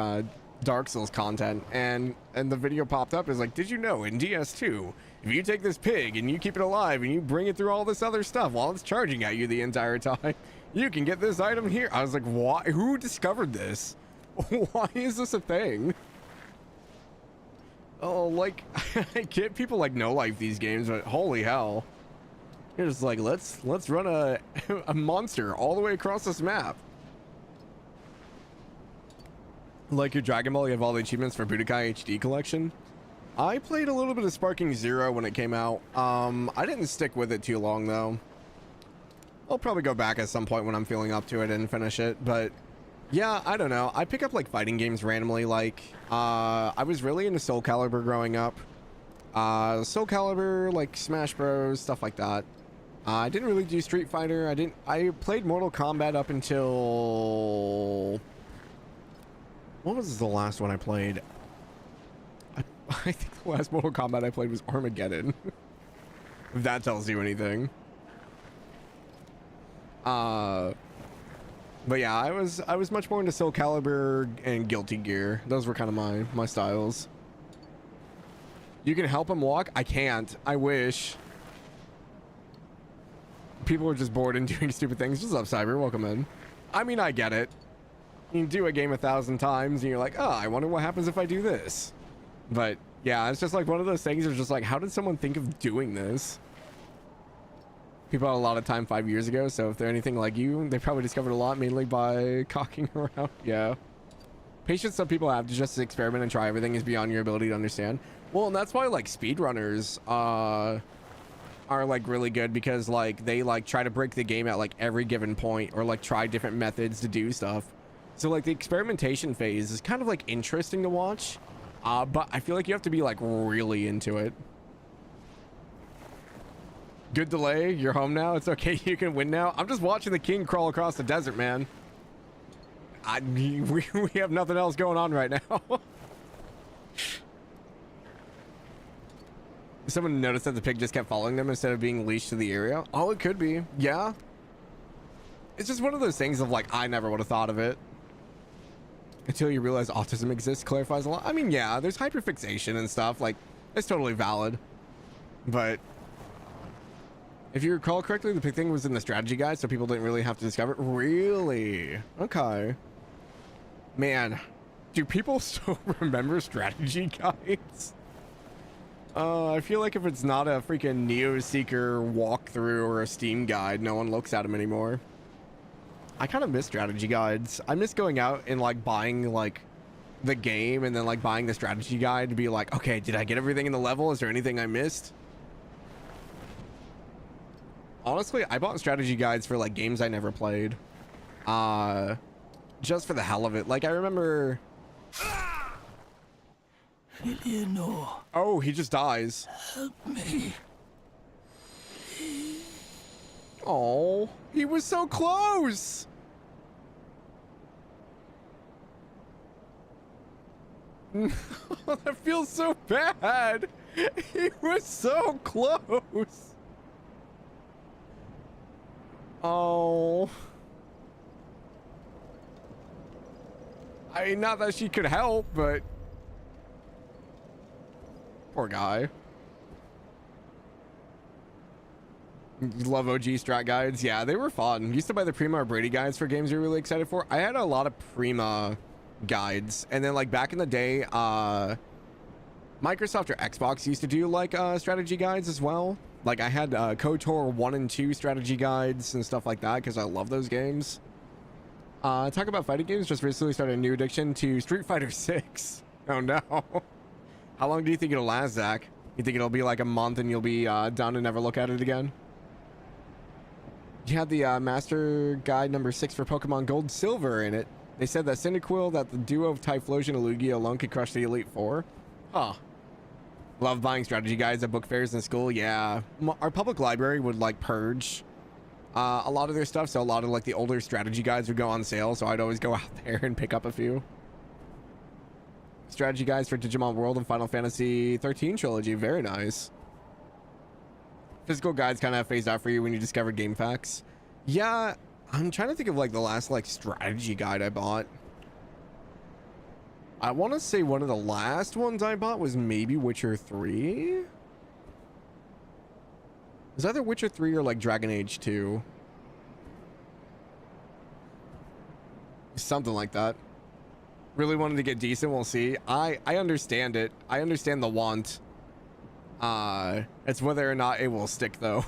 Dark Souls content, and the video popped up is like, did you know in DS2, if you take this pig and you keep it alive and you bring it through all this other stuff while it's charging at you the entire time, you can get this item here. I was like, why? Who discovered this? Why is this a thing? Oh, like, I get people like no life these games, but holy hell. You're just like, let's run a monster all the way across this map. Like your Dragon Ball, you have all the achievements for Budokai HD collection. I played a little bit of Sparking Zero when it came out. I didn't stick with it too long though. I'll probably go back at some point when I'm feeling up to it and finish it, but yeah, I don't know. I pick up like fighting games randomly. Like, I was really into Soul Calibur growing up. Soul Calibur, like Smash Bros, stuff like that. I didn't really do Street Fighter. I played Mortal Kombat up until... What was the last one I played? I think the last Mortal Kombat I played was Armageddon. If that tells you anything. But yeah, I was much more into Soul Calibur and Guilty Gear. Those were kind of my styles. You can help him walk? I can't. I wish. People are just bored and doing stupid things. What's up, Cyber? Welcome in. I mean, I get it. You do a game 1,000 times and you're like, oh, I wonder what happens if I do this. But yeah, it's just like one of those things. It's just like, how did someone think of doing this? People had a lot of time 5 years ago, so if they're anything like you, they probably discovered a lot mainly by cocking around. Yeah. Patience some people have to just experiment and try everything is beyond your ability to understand. Well, and that's why like speedrunners are like really good, because like they like try to break the game at like every given point, or like try different methods to do stuff. So like the experimentation phase is kind of like interesting to watch, but I feel like you have to be like really into it. Good delay. You're home now. It's okay. You can win now. I'm just watching the king crawl across the desert, man. we have nothing else going on right now. Someone noticed that the pig just kept following them instead of being leashed to the area. Oh, it could be. Yeah. It's just one of those things of like, I never would have thought of it. Until you realize autism exists, clarifies a lot. I mean, yeah, there's hyperfixation and stuff. Like, it's totally valid. But if you recall correctly, the pig thing was in the strategy guide, so people didn't really have to discover it. Really? Okay. Man, do people still remember strategy guides? I feel like if it's not a freaking Neo Seeker walkthrough or a Steam guide, no one looks at them anymore. I kind of miss strategy guides. I miss going out and like buying like the game and then like buying the strategy guide to be like, okay, did I get everything in the level? Is there anything I missed? Honestly, I bought strategy guides for like games I never played. Just for the hell of it. Like I remember... Eleanor, Oh, he just dies. help me. Oh, he was so close. That feels so bad. He was so close. Oh. I mean, not that she could help, but poor guy. Love OG strat guides. Yeah, they were fun. Used to buy the Prima or Brady guides for games you're really excited for. I had a lot of Prima guides, and then like back in the day, Microsoft or Xbox used to do like strategy guides as well. Like I had KOTOR 1 and 2 strategy guides and stuff like that because I love those games. Talk about fighting games. Just recently started a new addiction to Street Fighter 6. Oh no. How long do you think it'll last, Zach? You think it'll be like a month and you'll be done and never look at it again? You had the Master Guide number 6 for Pokemon Gold Silver in it. They said that Cyndaquil, that the duo of Typhlosion and Lugia alone could crush the Elite Four. Huh. Love buying strategy guides at book fairs in school. Yeah. Our public library would like purge a lot of their stuff. So a lot of like the older strategy guides would go on sale. So I'd always go out there and pick up a few. Strategy guides for Digimon World and Final Fantasy 13 trilogy. Very nice. Physical guides kind of phased out for you when you discovered game facts. Yeah, I'm trying to think of like the last like strategy guide I bought. I want to say one of the last ones I bought was maybe Witcher 3. It was either Witcher 3 or like Dragon Age 2. Something like that. Really wanted to get decent. We'll see. I understand it. I understand the want. It's whether or not it will stick though.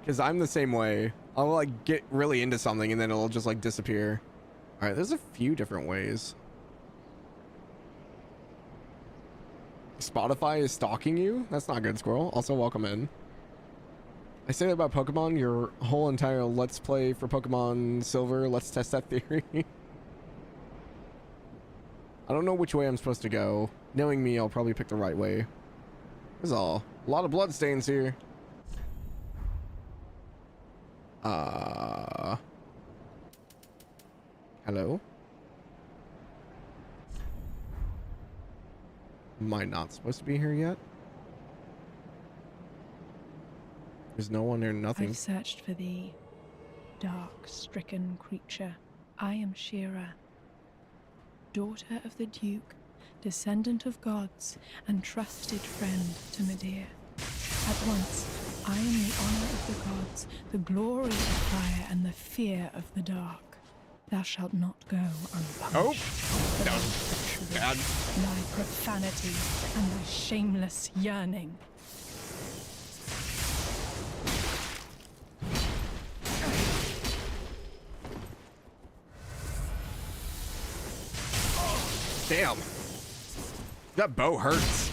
Because I'm the same way. I'll like get really into something and then it'll just like disappear. All right, there's a few different ways. Spotify is stalking you? That's not good, Squirrel. Also, welcome in. I say that about Pokemon, your whole entire Let's Play for Pokemon Silver. Let's test that theory. I don't know which way I'm supposed to go. Knowing me, I'll probably pick the right way. That's all. A lot of blood stains here. Hello? Am I not supposed to be here yet? There's no one there, nothing. I've searched for thee, dark-stricken creature. I am Shira, daughter of the Duke, descendant of gods, and trusted friend to Medea. At once, I am the honor of the gods, the glory of fire, and the fear of the dark. Thou shalt not go unpunished. Oh, For that thy was treachery, bad. thy profanity, and thy shameless yearning. Damn. That bow hurts.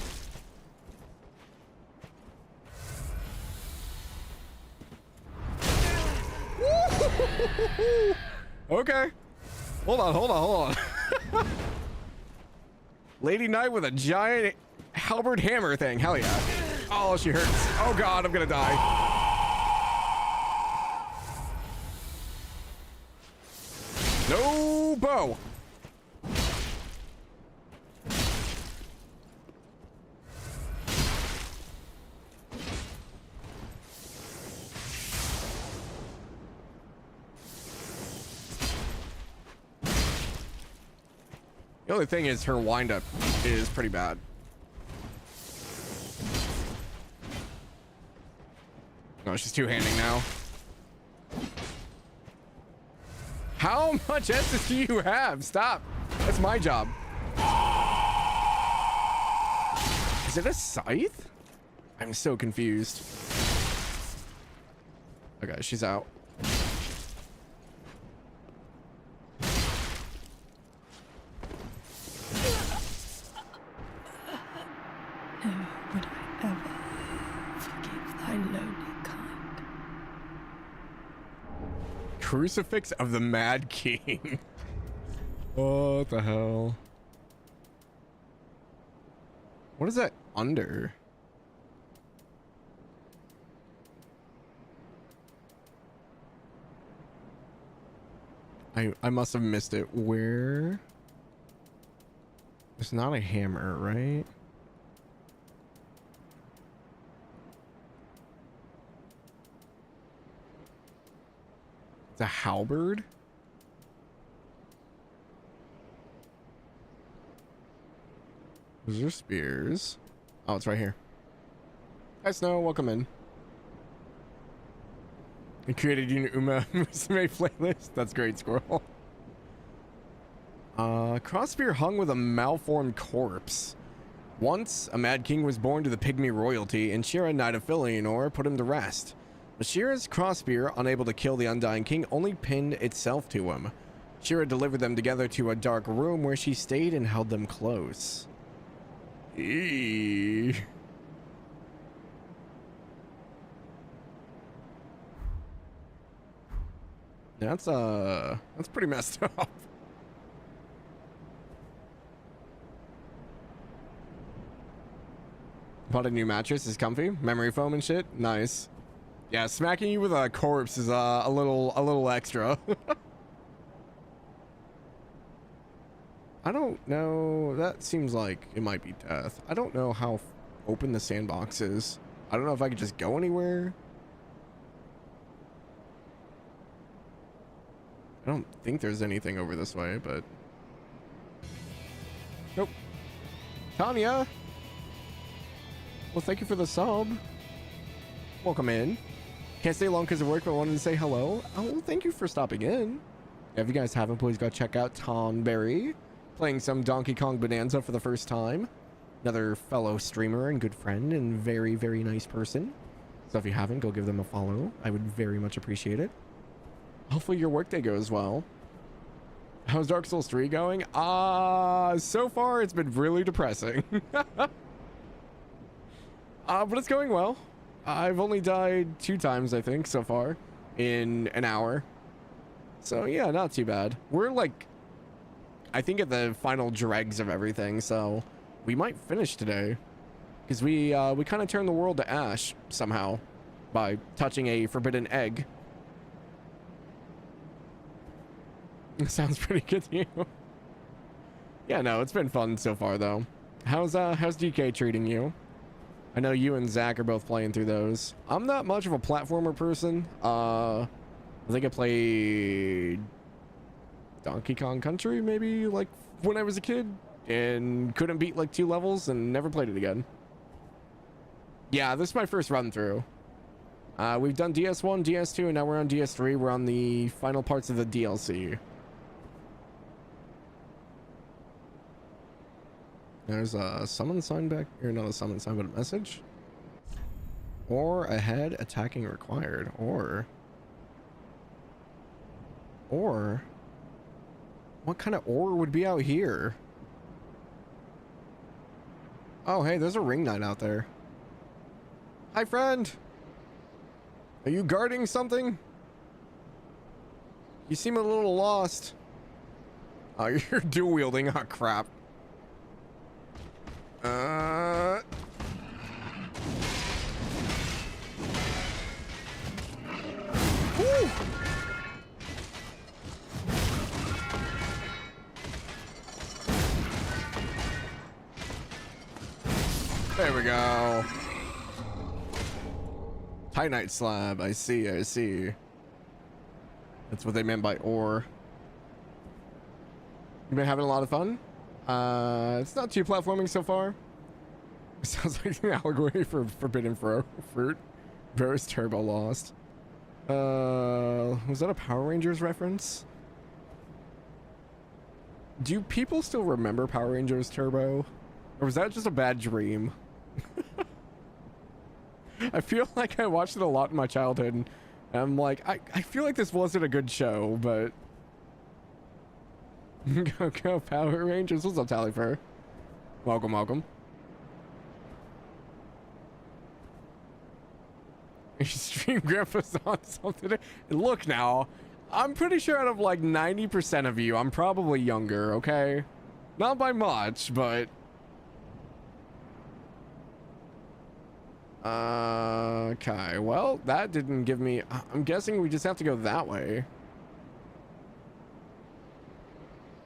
Okay. Hold on. Lady Knight with a giant halberd hammer thing. Hell yeah. Oh, she hurts. Oh god, I'm gonna die. Nope. bow. The only thing is her windup is pretty bad. No, she's two-handing now. How much S's do you have? Stop. That's my job. Is it a scythe? I'm so confused. Okay, she's out. Never would I ever forgive thy lowly kind. Crucifix of the Mad King. What the hell? What is that under? I must have missed it. Where? It's not a hammer, right? It's a halberd? Those are spears. Oh, it's right here. Hi, Snow. Welcome in. I created you an Uma Musume playlist. That's great, Squirrel. Crossspear hung with a malformed corpse. Once, a Mad King was born to the Pygmy royalty, and Shira, Knight of Filianor, put him to rest. But Shira's crossspear, unable to kill the Undying King, only pinned itself to him. Shira delivered them together to a dark room where she stayed and held them close. Eee. That's pretty messed up. Bought a new mattress. Is comfy. Memory foam and shit. Nice. Yeah, smacking you with a corpse is a little extra. I don't know. That seems like it might be death. I don't know how open the sandbox is. I don't know if I could just go anywhere. I don't think there's anything over this way, but nope. Tanya. Well, thank you for the sub. Welcome in. Can't stay long because of work, but wanted to say hello. Oh, well, thank you for stopping in. If you guys haven't, please go check out Tonberry playing some Donkey Kong Bonanza for the first time. Another fellow streamer and good friend and very, very nice person. So if you haven't, go give them a follow. I would very much appreciate it. Hopefully your workday goes well. How's Dark Souls 3 going? So far it's been really depressing. But it's going well. I've only died 2 times, I think, so far in an hour. So yeah, not too bad. We're like, I think at the final dregs of everything, so we might finish today. Because we kind of turned the world to ash somehow by touching a forbidden egg. Sounds pretty good to you. Yeah, no, it's been fun so far though. How's DK treating you? I know you and Zach are both playing through those. I'm not much of a platformer person. I think I played Donkey Kong Country maybe like when I was a kid and couldn't beat like 2 levels and never played it again. Yeah, this is my first run through. We've done DS1, DS2, and now we're on DS3. We're on the final parts of the DLC. There's a summon sign back here, not a summon sign, but a message. Or ahead, attacking required. Or what kind of ore would be out here? Oh, hey, there's a ring knight out there. Hi, friend. Are you guarding something? You seem a little lost. Oh, you're dual wielding. Oh, crap. Woo! There we go. Titanite slab. I see. I see. That's what they meant by ore. You've been having a lot of fun? It's not too platforming so far. It sounds like an allegory for forbidden fruit. Bro's turbo lost. Was that a Power Rangers reference? Do people still remember Power Rangers Turbo? Or was that just a bad dream? I feel like I watched it a lot in my childhood, and I'm like, I feel like this wasn't a good show, but... Go Power Rangers. What's up, Talifer? Welcome, welcome. Stream Grandpa's on something. Look now, I'm pretty sure out of like 90% of you, I'm probably younger, okay? Not by much, but... Okay, well, that didn't give me... I'm guessing we just have to go that way.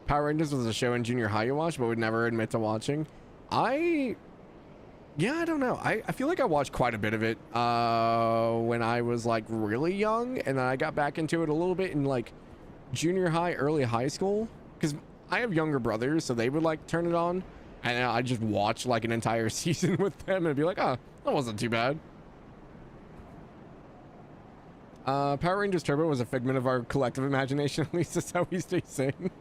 Power Rangers was a show in junior high you watched, but would never admit to watching. Yeah, I don't know. I feel like I watched quite a bit of it when I was like really young, and then I got back into it a little bit in like junior high, early high school, because I have younger brothers, so they would like turn it on, and I just watch like an entire season with them and be like, oh, that wasn't too bad. Power Rangers Turbo was a figment of our collective imagination. At least that's how we stay sane.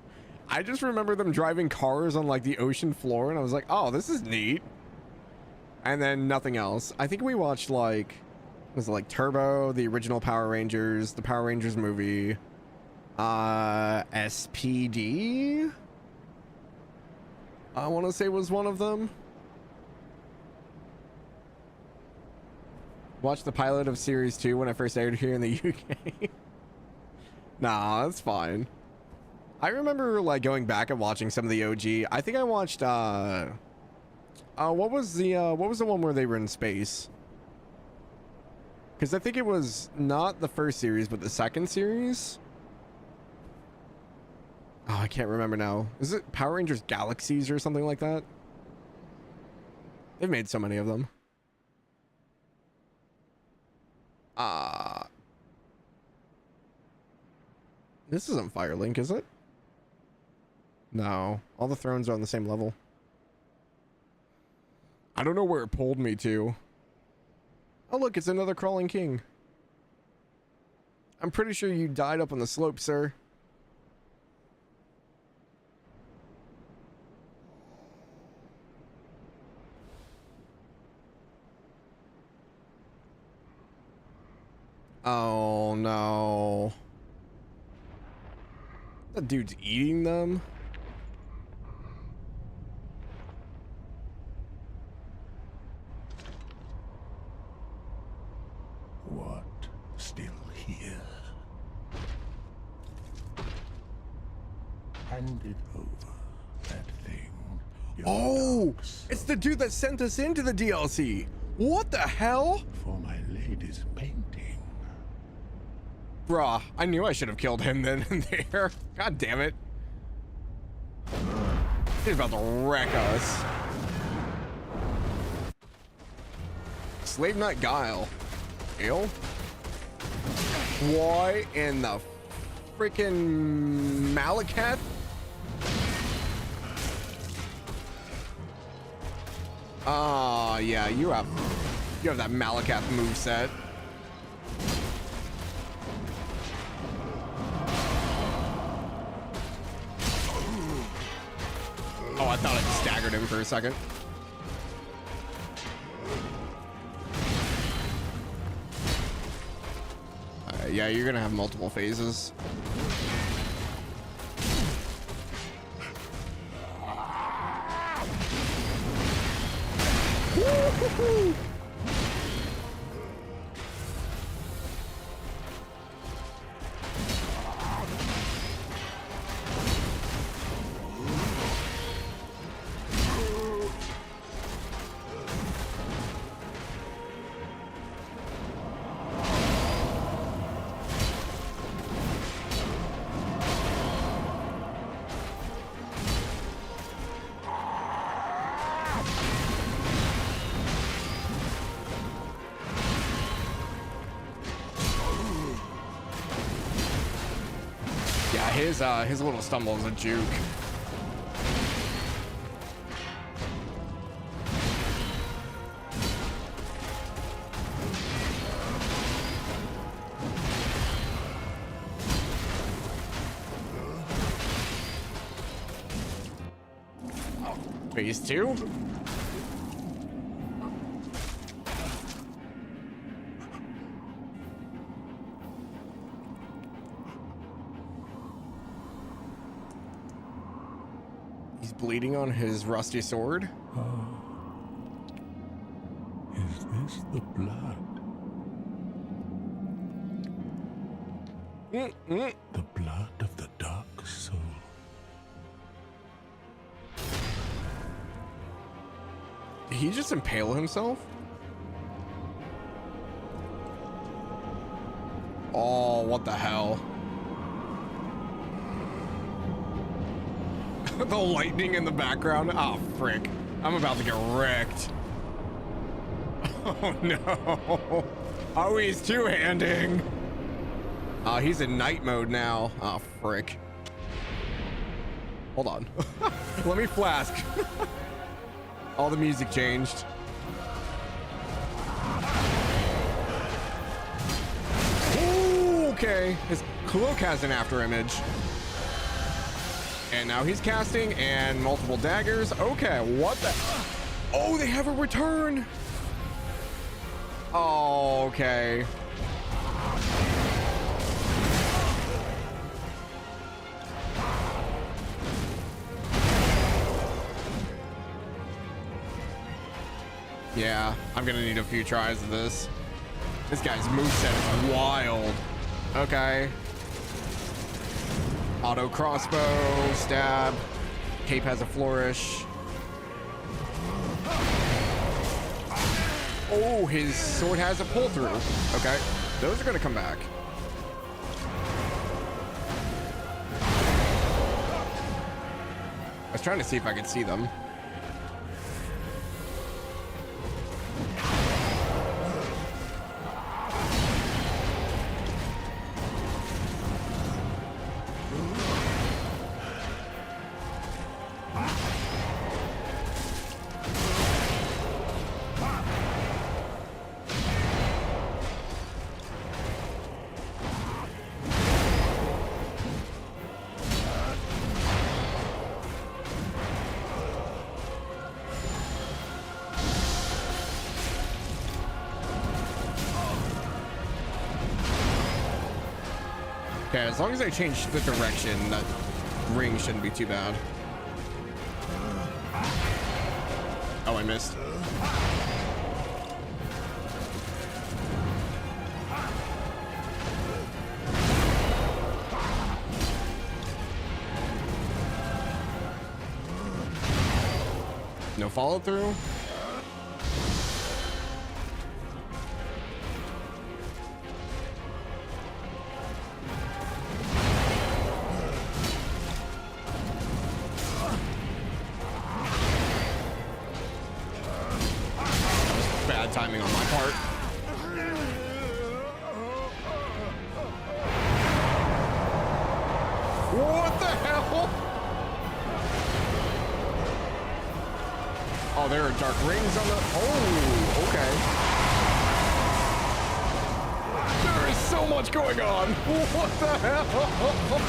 I just remember them driving cars on like the ocean floor, and I was like, oh, this is neat. And then nothing else. I think we watched like, was it like Turbo, the original Power Rangers, the Power Rangers movie, SPD, I want to say was one of them. Watched the pilot of series 2 when I first aired here in the UK. Nah, that's fine. I remember like going back and watching some of the OG. I think I watched what was the one where they were in space? Because I think it was not the first series, but the second series. Oh, I can't remember now. Is it Power Rangers Galaxies or something like that? They've made so many of them. This isn't Firelink, is it? No, all the thrones are on the same level. I don't know where it pulled me to. Oh look, it's another crawling king. I'm pretty sure you died up on the slope, sir. Oh no. That dude's eating them. What? Still here? Hand it over. That thing. Oh! It's the dude that sent us into the DLC! What the hell? For my lady's painting. Bruh, I knew I should have killed him then and there. God damn it. He's about to wreck us. Slave Knight Guile. Ale? Why in the freaking Malacath? Ah, yeah, you have that Malacath moveset. Oh, I thought I staggered him for a second. Yeah, you're gonna have multiple phases. Woo-hoo-hoo! his little stumble is a juke. Phase 2. He's bleeding on his rusty sword. Is this the blood? The blood of the dark soul. Did he just impale himself? Oh, what the hell? The lightning in the background. Oh, frick. I'm about to get wrecked. Oh, no. Oh, he's two-handing. He's in night mode now. Oh, frick. Hold on. Let me flask. All the music changed. Ooh, okay. His cloak has an after image. And now he's casting and multiple daggers. Okay, what the? Oh, they have a return. Oh, okay. Yeah, I'm gonna need a few tries of this. This guy's moveset is wild. Okay. Auto crossbow, stab. Cape has a flourish. Oh, his sword has a pull through. Okay, those are gonna come back. I was trying to see if I could see them. Okay, as long as I change the direction, that ring shouldn't be too bad. Oh, I missed. No follow through. Timing on my part. What the hell? Oh, there are dark rings on the... Oh, okay. There is so much going on. What the hell?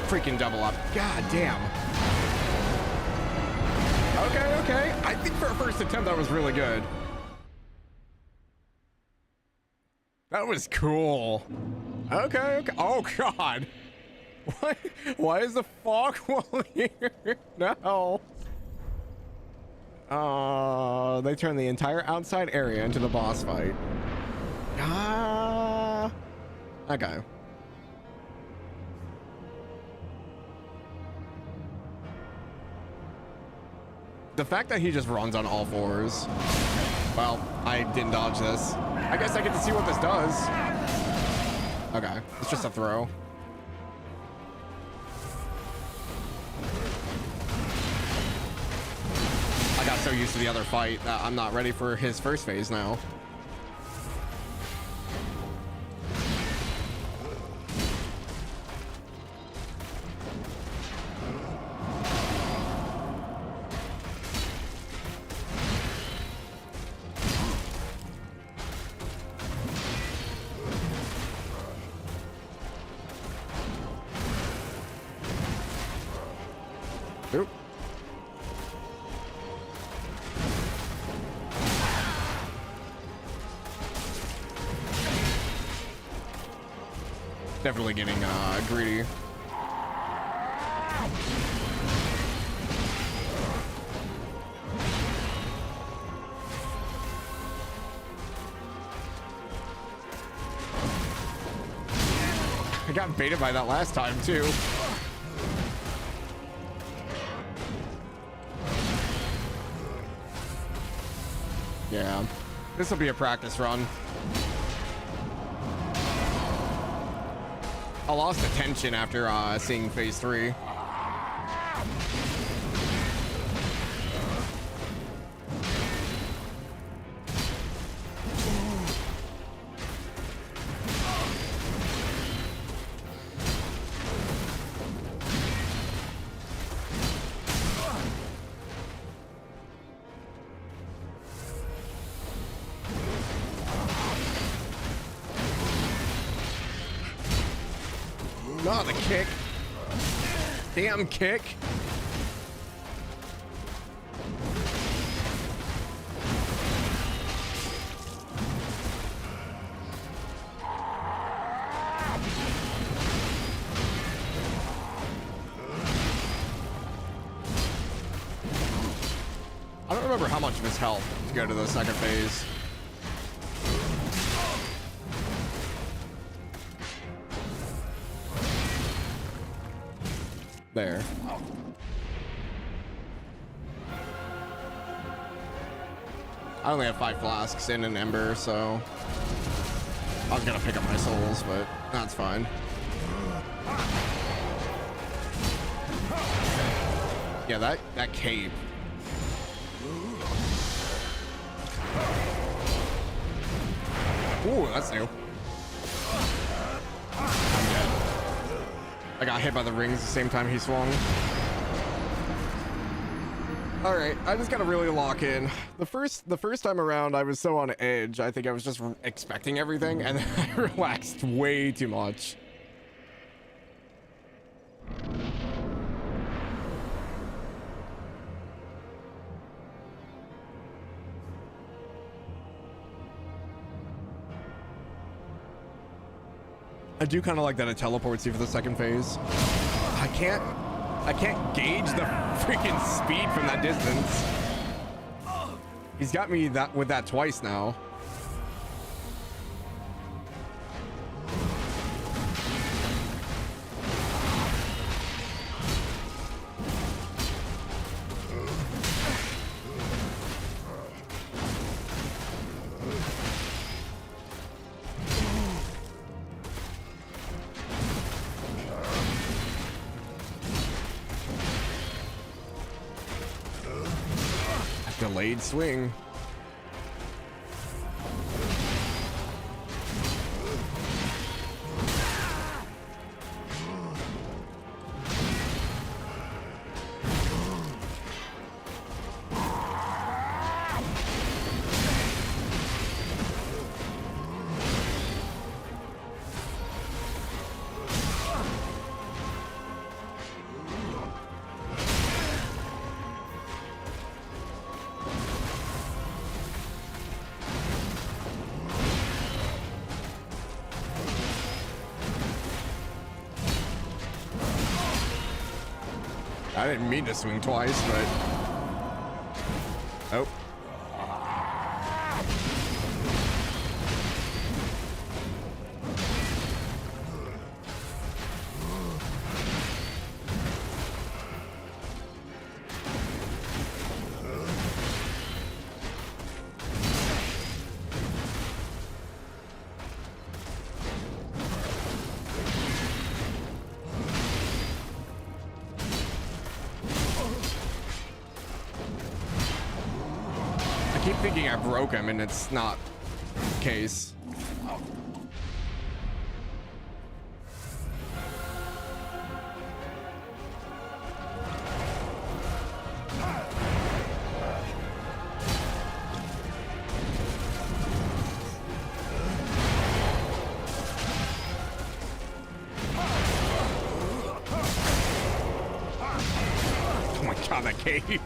Freaking double up. God damn. Okay. I think for a first attempt, that was really good. That was cool. Okay. Oh, God. Why is the fog wall here? No. They turned the entire outside area into the boss fight. Okay. The fact that he just runs on all fours. Well, I didn't dodge this. I guess I get to see what this does. Okay, it's just a throw. I got so used to the other fight that I'm not ready for his first phase now. Oop. Definitely getting greedy. I got baited by that last time too. Yeah, this will be a practice run. I lost attention after seeing phase 3. Oh, the kick. Damn kick. I don't remember how much of his health to go to the second phase. There. I only have 5 flasks and an ember, so I was gonna pick up my souls, but that's fine. Yeah, that cape. Ooh, that's new. I got hit by the rings the same time he swung. All right, I just gotta really lock in. The first time around, I was so on edge. I think I was just expecting everything, and then I relaxed way too much. I do kind of like that it teleports you for the second phase. I can't gauge the freaking speed from that distance. He's got me with that twice now. Delayed swing. I didn't mean to swing twice, but... Oh. keep thinking I broke him, and it's not the case. Oh my god, that cave.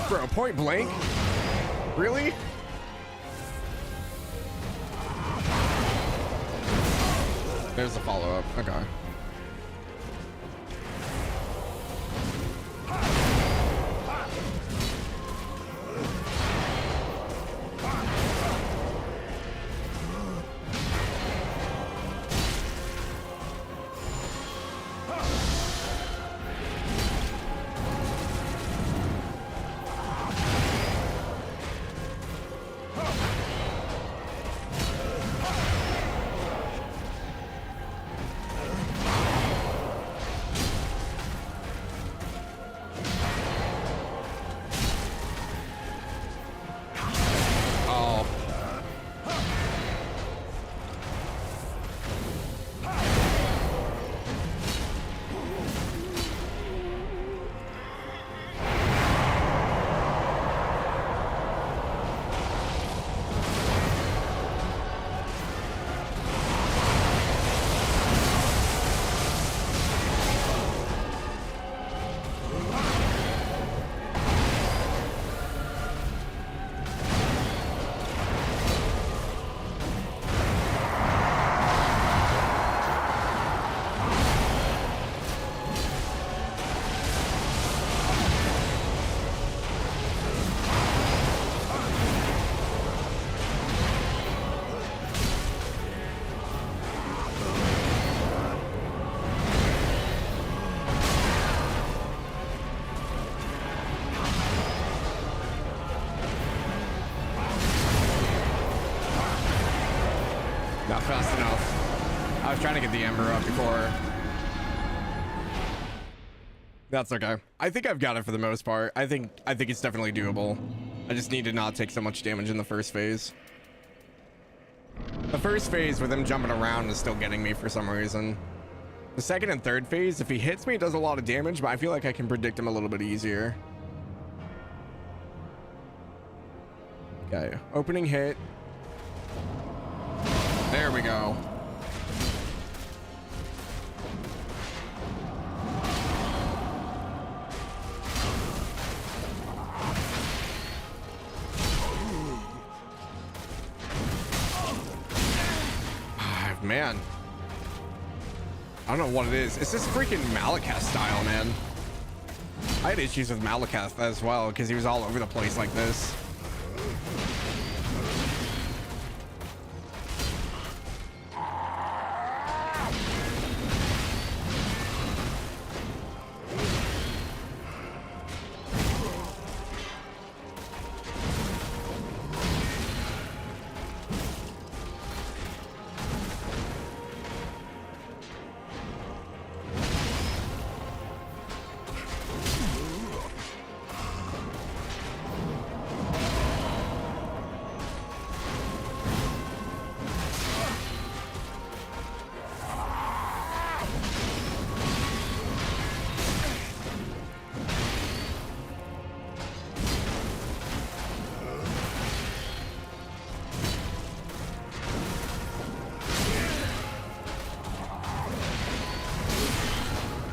Bro, point blank? Really? There's the follow-up. Okay. Not fast enough. I was trying to get the Ember up before. That's okay. I think I've got it for the most part. I think it's definitely doable. I just need to not take so much damage in the first phase. The first phase with him jumping around is still getting me for some reason. The second and third phase, if he hits me, it does a lot of damage, but I feel like I can predict him a little bit easier. Okay, opening hit. There we go. Man, I don't know what it is. It's this freaking Malekith style, man. I had issues with Malekith as well because he was all over the place like this.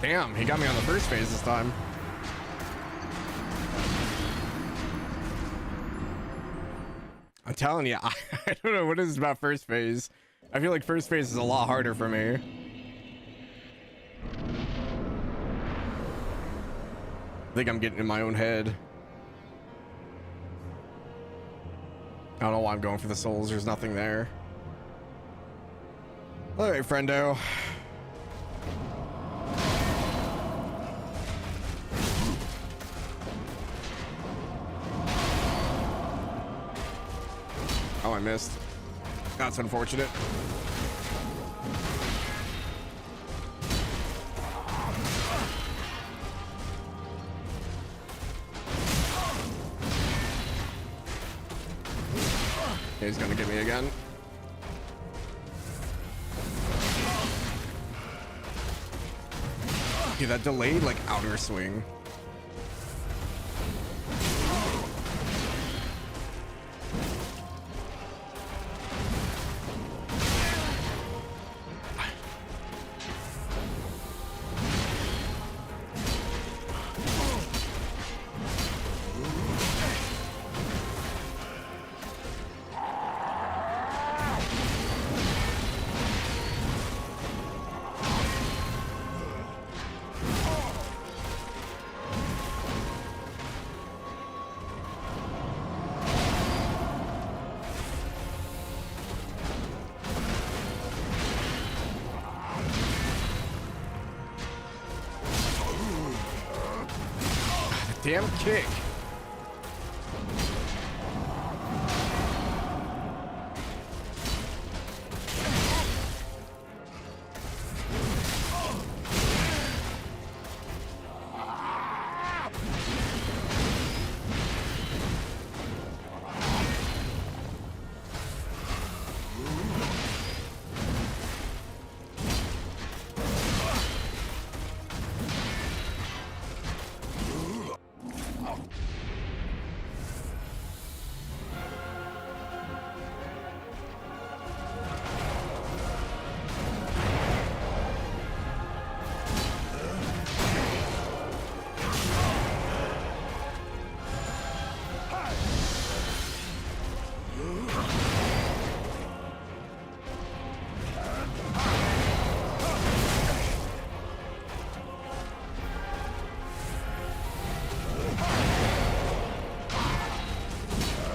Damn, he got me on the first phase this time. I'm telling you, I don't know what it is about first phase. I feel like first phase is a lot harder for me. I think I'm getting in my own head. I don't know why I'm going for the souls. There's nothing there. All right, friendo. Oh, I missed. That's unfortunate. He's gonna get me again. Okay, that delayed like outer swing. Damn kick.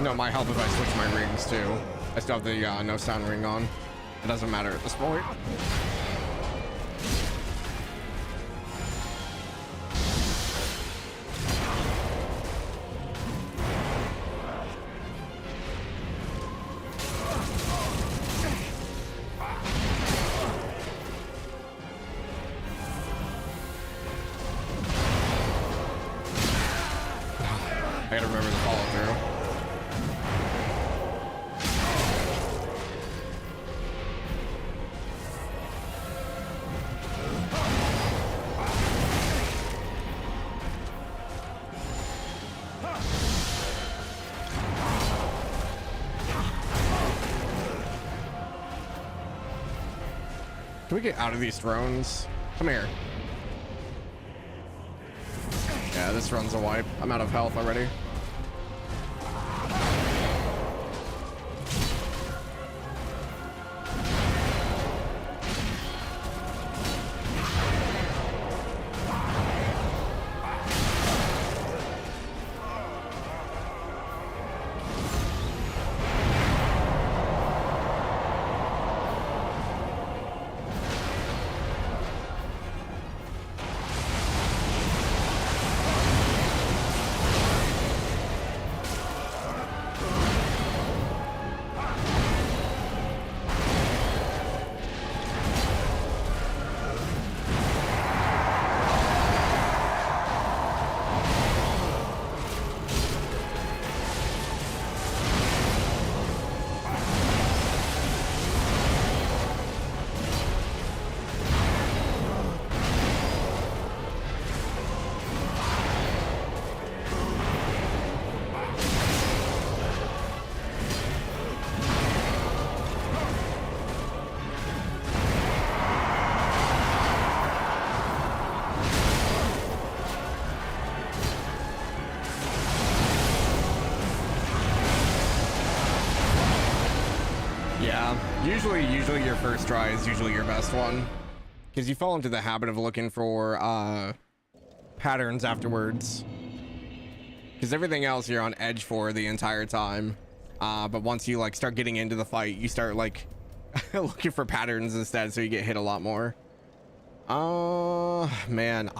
No, my help if I switch my rings too. I still have the no sound ring on. It doesn't matter at this point. I gotta remember to follow through. Can we get out of these thrones? Come here. Yeah, this run's a wipe. I'm out of health already. Usually your first try is usually your best one, because you fall into the habit of looking for patterns afterwards, because everything else you're on edge for the entire time, but once you like start getting into the fight, you start like looking for patterns instead, so you get hit a lot more. Man,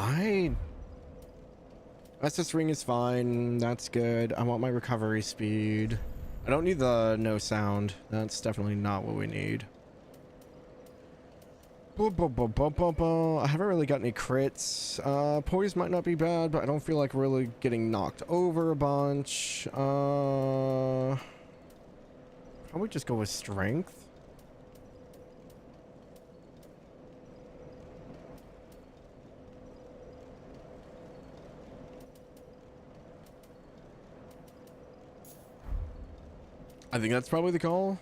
SS ring is fine, that's good. I want my recovery speed. I don't need the no sound. That's definitely not what we need. I haven't really got any crits. Poise might not be bad, but I don't feel like really getting knocked over a bunch. Probably just go with strength. I think that's probably the call.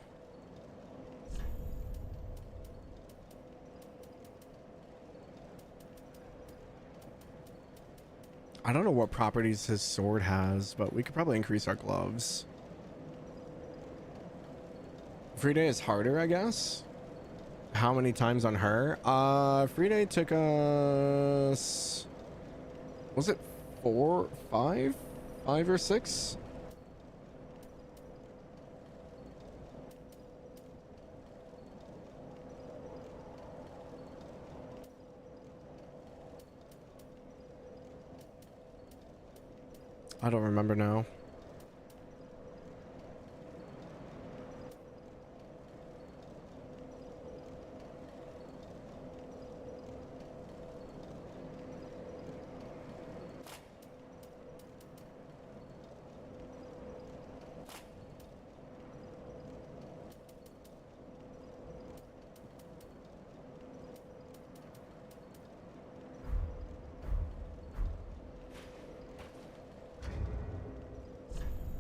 I don't know what properties his sword has, but we could probably increase our gloves. Frida is harder, I guess. How many times on her? Frida took us... Was it 4, 5? 5 or 6? I don't remember now.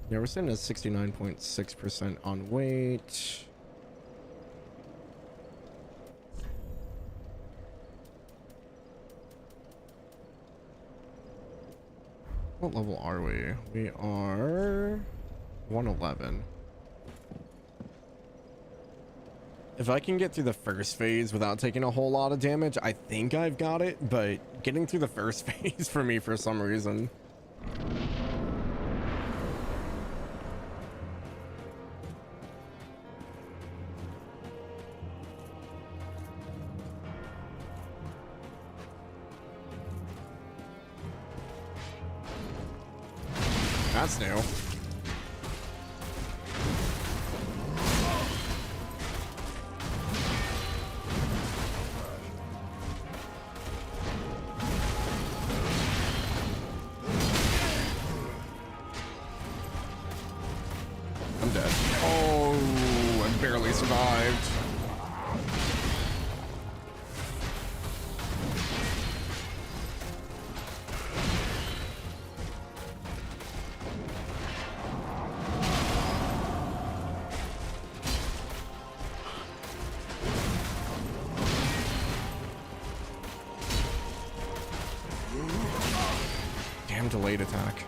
Yeah, we're sitting at 69.6% on weight. What level are we? We are 111. If I can get through the first phase without taking a whole lot of damage, I think I've got it, but getting through the first phase for me for some reason. That's new. I'm dead. Oh, I barely survived. Damn delayed attack.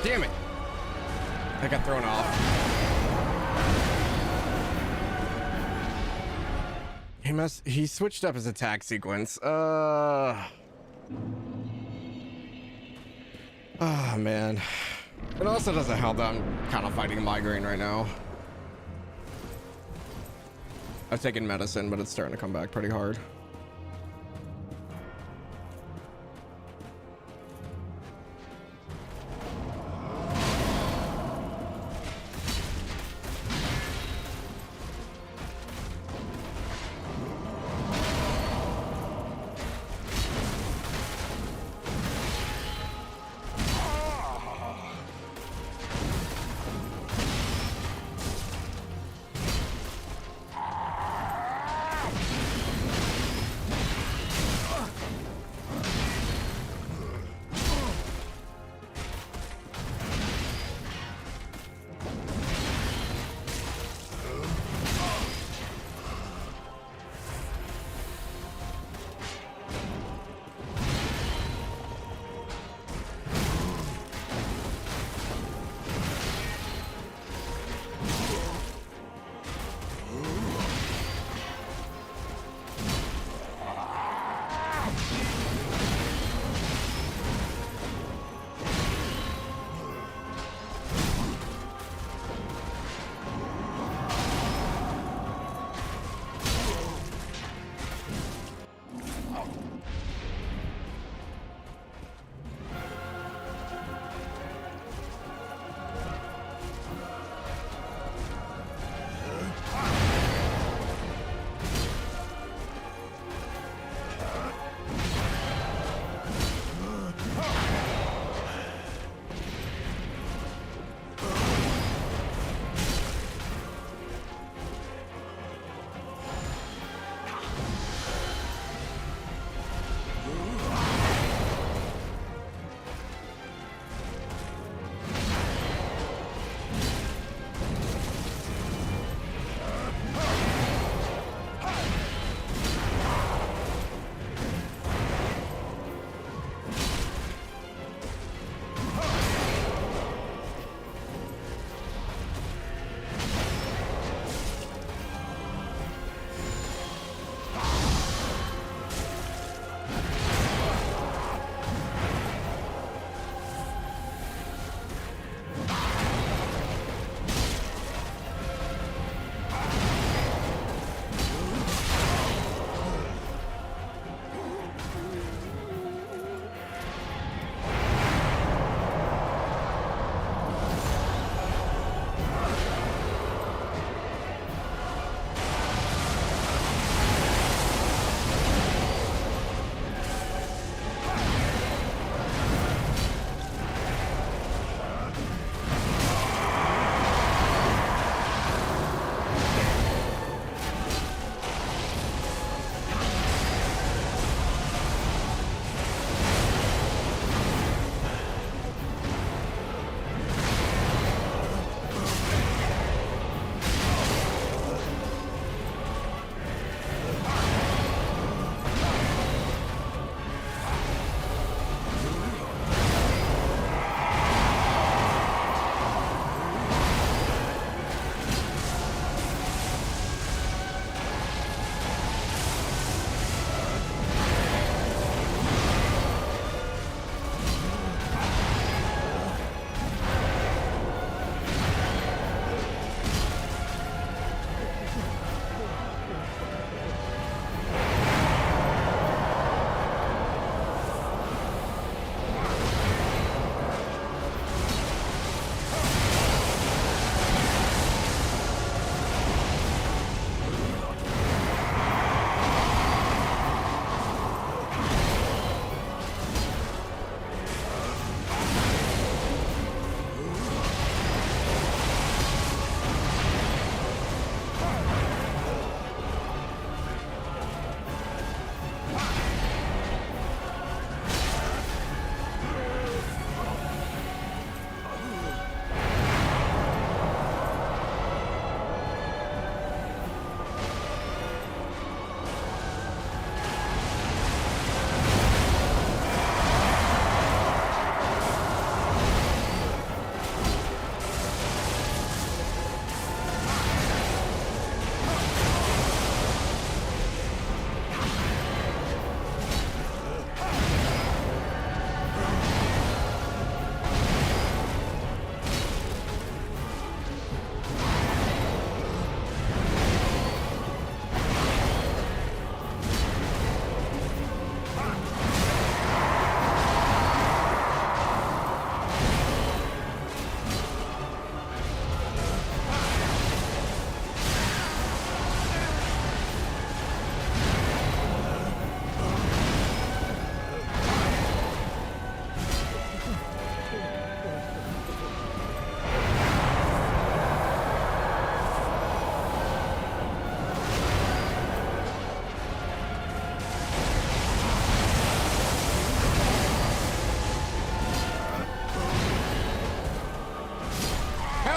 Damn it. I got thrown off. He switched up his attack sequence. Oh man. It also doesn't help that I'm kind of fighting a migraine right now. I've taken medicine, but it's starting to come back pretty hard.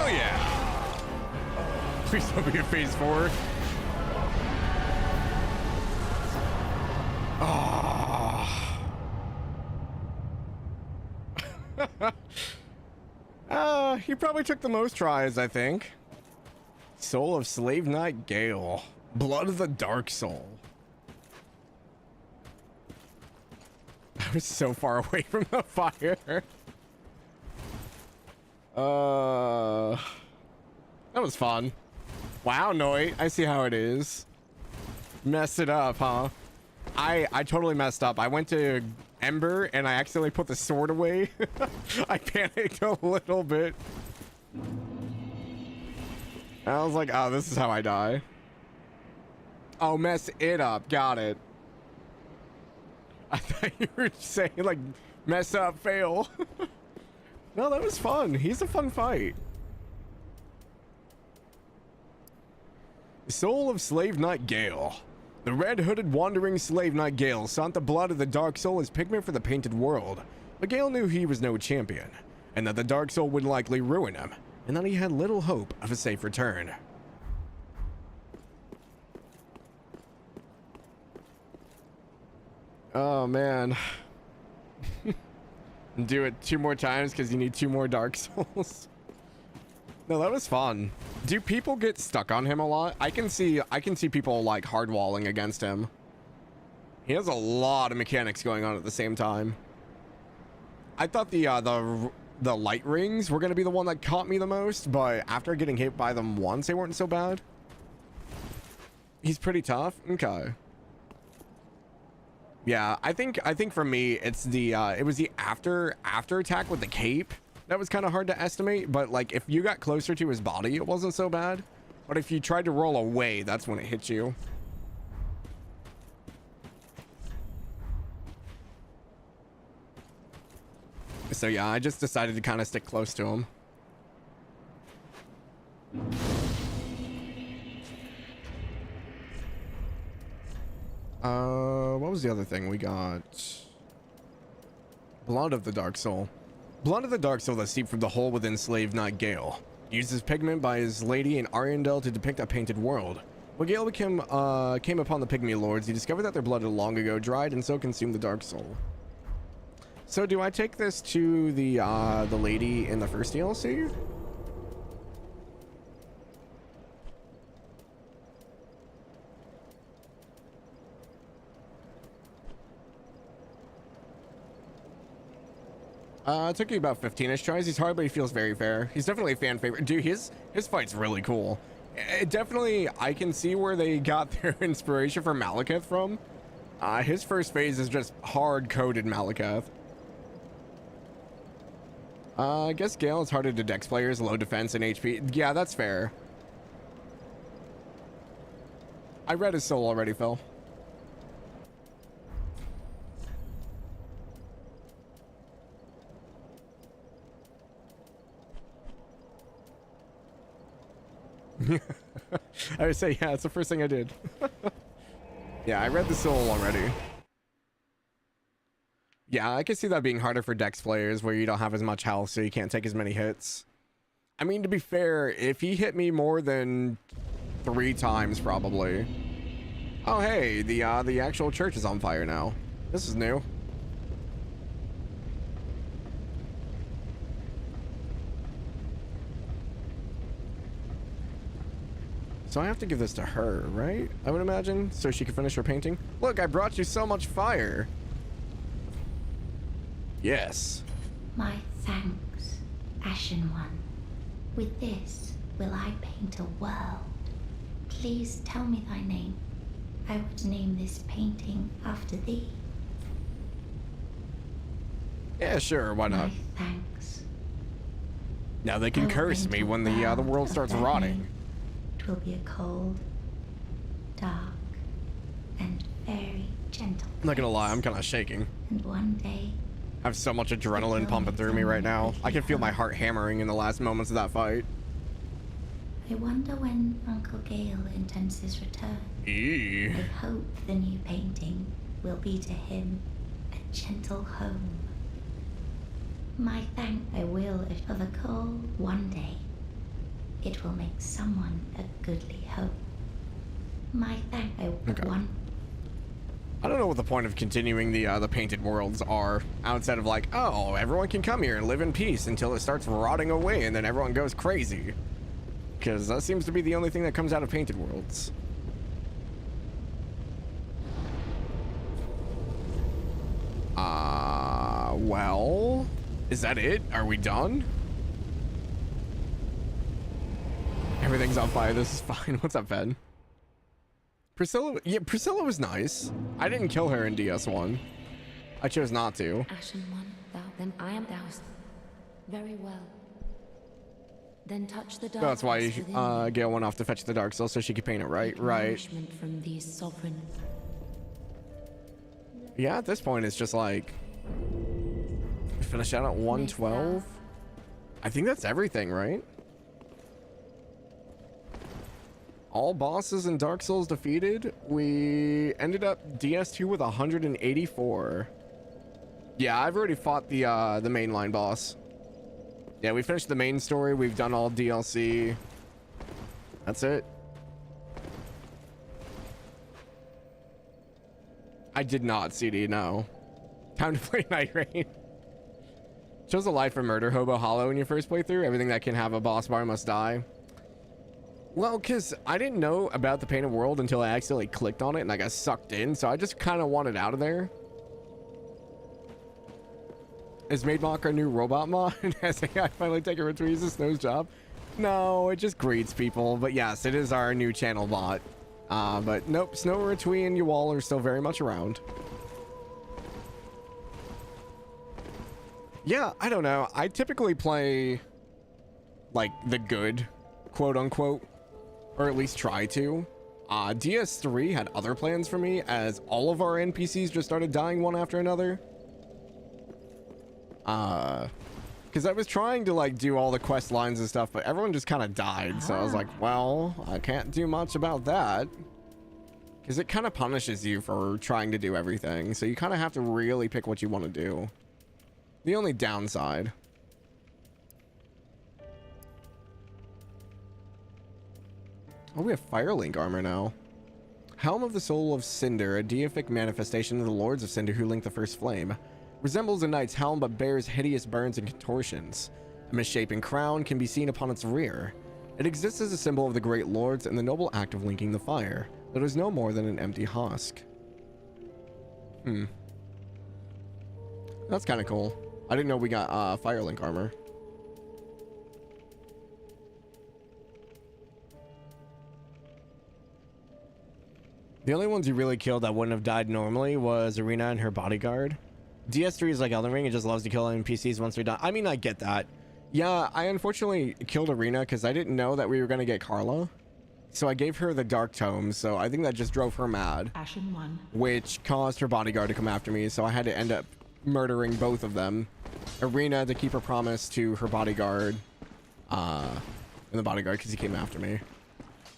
Hell yeah! Please don't be a phase 4. Oh. He probably took the most tries, I think. Soul of Slave Knight Gale. Blood of the Dark Soul. I was so far away from the fire. That was fun. Wow, Noit, I see how it is. Messed it up, huh? I totally messed up. I went to Ember and I accidentally put the sword away. I panicked a little bit. I was like, oh, this is how I die. Oh, mess it up. Got it. I thought you were saying, like, mess up, fail. No, that was fun. He's a fun fight. Soul of Slave Knight Gale. The red-hooded wandering slave knight Gale sought the blood of the Dark Soul as pigment for the painted world. But Gale knew he was no champion, and that the Dark Soul would likely ruin him, and that he had little hope of a safe return. Oh, man. Do it 2 more times because you need 2 more Dark Souls. No, that was fun. Do people get stuck on him a lot? I can see people like hardwalling against him. He has a lot of mechanics going on at the same time. I thought the light rings were gonna be the one that caught me the most, but after getting hit by them once, they weren't so bad. He's pretty tough. Okay. Yeah, I think for me it's the it was the after attack with the cape that was kind of hard to estimate, but like if you got closer to his body it wasn't so bad, but if you tried to roll away, that's when it hit you. So yeah, I just decided to kind of stick close to him. What was the other thing we got? Blood of the Dark Soul. Blood of the Dark Soul that seeped from the hole within Slave Knight Gale. Uses pigment by his lady in Ariandel to depict a painted world. When Gale came upon the Pygmy Lords, he discovered that their blood had long ago dried and so consumed the Dark Soul. So do I take this to the lady in the first DLC? It took you about 15-ish tries. He's hard, but he feels very fair. He's definitely a fan favorite. Dude, his fight's really cool. It definitely, I can see where they got their inspiration for Malekith from. His first phase is just hard-coded Malekith. I guess Gale is harder to dex players, low defense and HP. Yeah, that's fair. I read his soul already, Phil. I would say, yeah, it's the first thing I did. Yeah, I read the soul already. Yeah, I can see that being harder for dex players where you don't have as much health, so you can't take as many hits. I mean, to be fair, if he hit me more than 3 times, probably. Oh, hey, the actual church is on fire now. This is new. So I have to give this to her, right? I would imagine, so she can finish her painting. Look, I brought you so much fire. Yes. My thanks, Ashen One. With this will I paint a world. Please tell me thy name. I would name this painting after thee. Yeah, sure, why not? My thanks. Now they can curse me when the world starts rotting. It will be a cold, dark, and very gentle. I'm not gonna lie, I'm kind of shaking. And one day, I have so much adrenaline pumping through me right now. I can feel my heart hammering in the last moments of that fight. I wonder when Uncle Gale intends his return. Eee. I hope the new painting will be to him a gentle home. My thanks I will of a call one day. it will make someone a goodly hope. My thank Okay. one. I don't know what the point of continuing the painted worlds are, outside of like, oh, everyone can come here and live in peace until it starts rotting away and then everyone goes crazy. Because that seems to be the only thing that comes out of painted worlds. Well, is that it? Are we done? Everything's on fire. This is fine. What's up, Ben? Priscilla, yeah, Priscilla was nice. I didn't kill her in DS1. I chose not to. Ashen one, thou, then I am thou. Very well. Then touch the dark. That's why Gale went off to fetch the Dark Soul so she could paint it, right? Right. From these sovereign. Yeah, at this point, it's just like... Finish out at 112? I think that's everything, right? All bosses in Dark Souls defeated. We ended up DS2 with 184. Yeah, I've already fought the mainline boss. Yeah, we finished the main story. We've done all DLC. That's it. I did not CD, no. Time to play Night Rain. Chose a life for Murder Hobo Hollow in your first playthrough. Everything that can have a boss bar must die. Well, because I didn't know about the Painted World until I accidentally clicked on it and I got sucked in, so I just kind of wanted out of there. Is Maidmock our new robot mod? Has AI finally taken Retweez's nose job? No, it just greets people. But yes, it is our new channel bot. But nope, Snow, Retwee, and Uwal are still very much around. Yeah, I don't know. I typically play, like, the good, quote-unquote, or at least try to. DS3 had other plans for me, as all of our NPCs just started dying one after another. Because I was trying to, like, do all the quest lines and stuff, but everyone just kind of died, so I was like, well, I can't do much about that. Because it kind of punishes you for trying to do everything, so you kind of have to really pick what you want to do. The only downside. Oh, we have Firelink armor now. Helm of the Soul of Cinder, a deific manifestation of the Lords of Cinder who linked the first flame. Resembles a knight's helm but bears hideous burns and contortions. A misshapen crown can be seen upon its rear. It exists as a symbol of the great lords and the noble act of linking the fire, but is no more than an empty husk. That's kind of cool. I didn't know we got Firelink armor. The only ones you really killed that wouldn't have died normally was Arena and her bodyguard. DS3 is like Elden Ring, it just loves to kill NPCs once they're done. I mean, I get that. Yeah, I unfortunately killed Arena because I didn't know that we were going to get Carla. So I gave her the Dark Tomes, so I think that just drove her mad. Ashen one. Which caused her bodyguard to come after me, so I had to end up murdering both of them. Arena to keep her promise to her bodyguard. And the bodyguard because he came after me.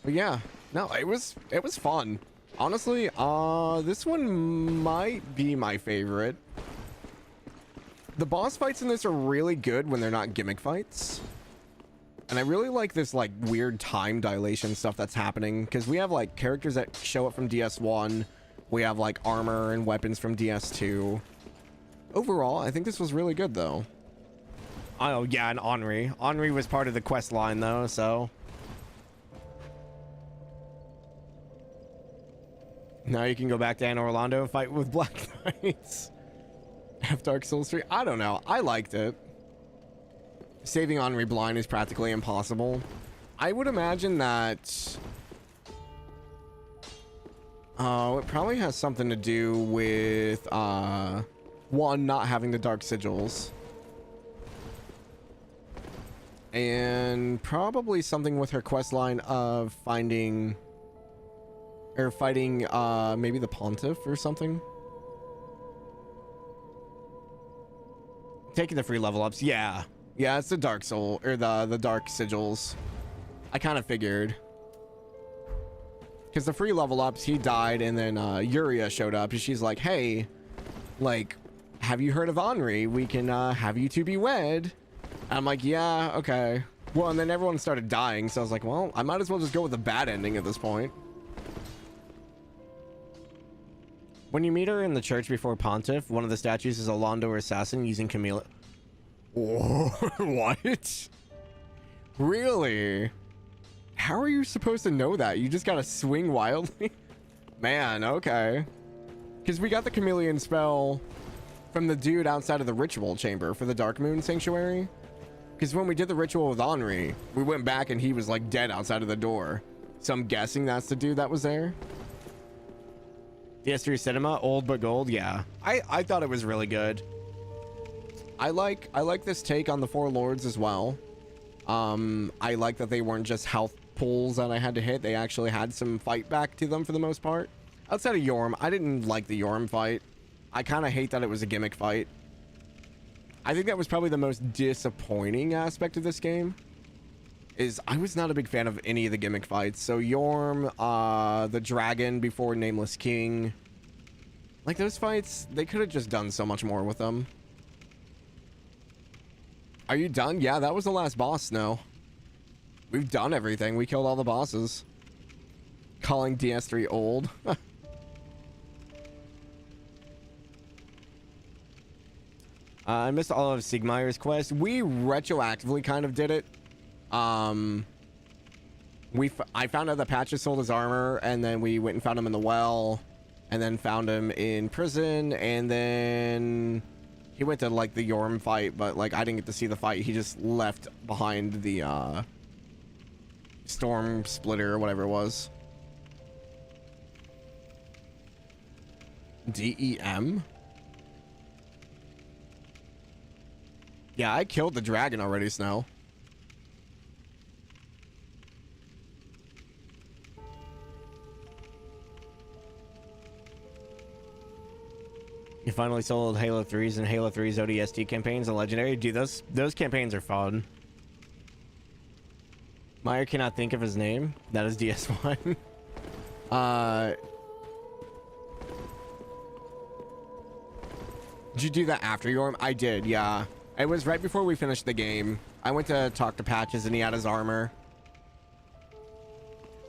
But yeah, no, it was fun. Honestly, this one might be my favorite. The boss fights in this are really good when they're not gimmick fights. And I really like this like weird time dilation stuff that's happening because we have like characters that show up from DS1. We have like armor and weapons from DS2. Overall, I think this was really good though. Oh yeah, and Henri. Henri was part of the quest line though, so. Now you can go back to Anne Orlando and fight with Black Knights. Have Dark Souls 3? I don't know. I liked it. Saving Henri blind is practically impossible. I would imagine that... it probably has something to do with, one, not having the Dark Sigils. And probably something with her quest line of finding... or fighting, maybe the Pontiff or something. Taking the free level ups, yeah. Yeah, it's the Dark Soul, or the Dark Sigils. I kind of figured. Because the free level ups, he died, and then Yuria showed up, and she's like, hey, like, have you heard of Henri? We can have you two be wed. And I'm like, yeah, okay. Well, and then everyone started dying, so I was like, well, I might as well just go with the bad ending at this point. When you meet her in the church before Pontiff, one of the statues is a Londor assassin using Camilla. What? Really? How are you supposed to know that? You just gotta swing wildly? Man, okay. Because we got the chameleon spell from the dude outside of the ritual chamber for the Dark Moon Sanctuary. Because when we did the ritual with Henri, we went back and he was like dead outside of the door. So I'm guessing that's the dude that was there. DS3 Cinema, old but gold, yeah. I thought it was really good. I like this take on the Four Lords as well. I like that they weren't just health pulls that I had to hit. They actually had some fight back to them for the most part. Outside of Yorm, I didn't like the Yorm fight. I kind of hate that it was a gimmick fight. I think that was probably the most disappointing aspect of this game. Is I was not a big fan of any of the gimmick fights. So Yorm, the dragon before Nameless King. Like those fights, they could have just done so much more with them. Are you done? Yeah, that was the last boss, no. We've done everything. We killed all the bosses. Calling DS3 old. I missed all of Sigmaier's quest. We retroactively kind of did it. I found out that Patches sold his armor, and then we went and found him in the well, and then found him in prison, and then he went to like the Yorm fight, but like I didn't get to see the fight. He just left behind the storm splitter or whatever it was. DEM? Yeah, I killed the dragon already, Snow. You finally sold Halo 3's and Halo 3's ODST campaigns and Legendary. Dude, those campaigns are fun. Meyer cannot think of his name. That is DS1. Did you do that after Yorm? I did, yeah. It was right before we finished the game. I went to talk to Patches and he had his armor.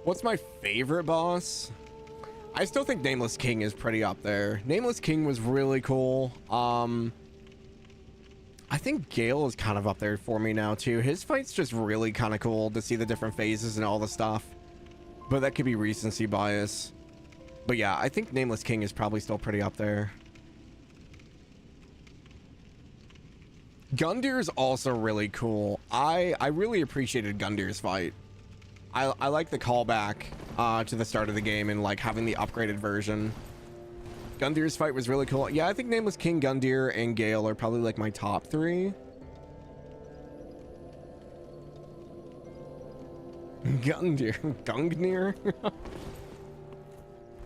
What's my favorite boss? I still think Nameless King is pretty up there. Nameless King was really cool. I think Gale is kind of up there for me now too. His fight's just really kind of cool to see the different phases and all the stuff. But that could be recency bias. But yeah, I think Nameless King is probably still pretty up there. Gundir's also really cool. I really appreciated Gundir's fight. I like the callback to the start of the game and like having the upgraded version. Gundir's fight was really cool. Yeah, I think Nameless King, Gundir, and Gale are probably like my top three. Gundir. Gungnir?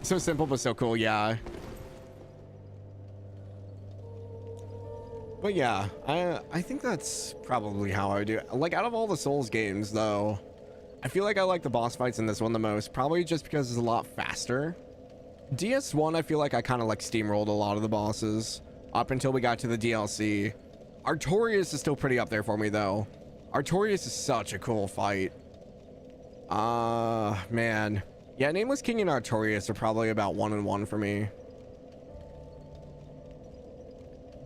So simple but so cool, yeah. But yeah, I think that's probably how I do it. Like out of all the Souls games though, I feel like I like the boss fights in this one the most, probably just because it's a lot faster. DS1, I feel like I kind of like steamrolled a lot of the bosses up until we got to the DLC. Artorias is still pretty up there for me though. Artorias is such a cool fight. Man. Yeah, Nameless King and Artorias are probably about 1 and 1 for me.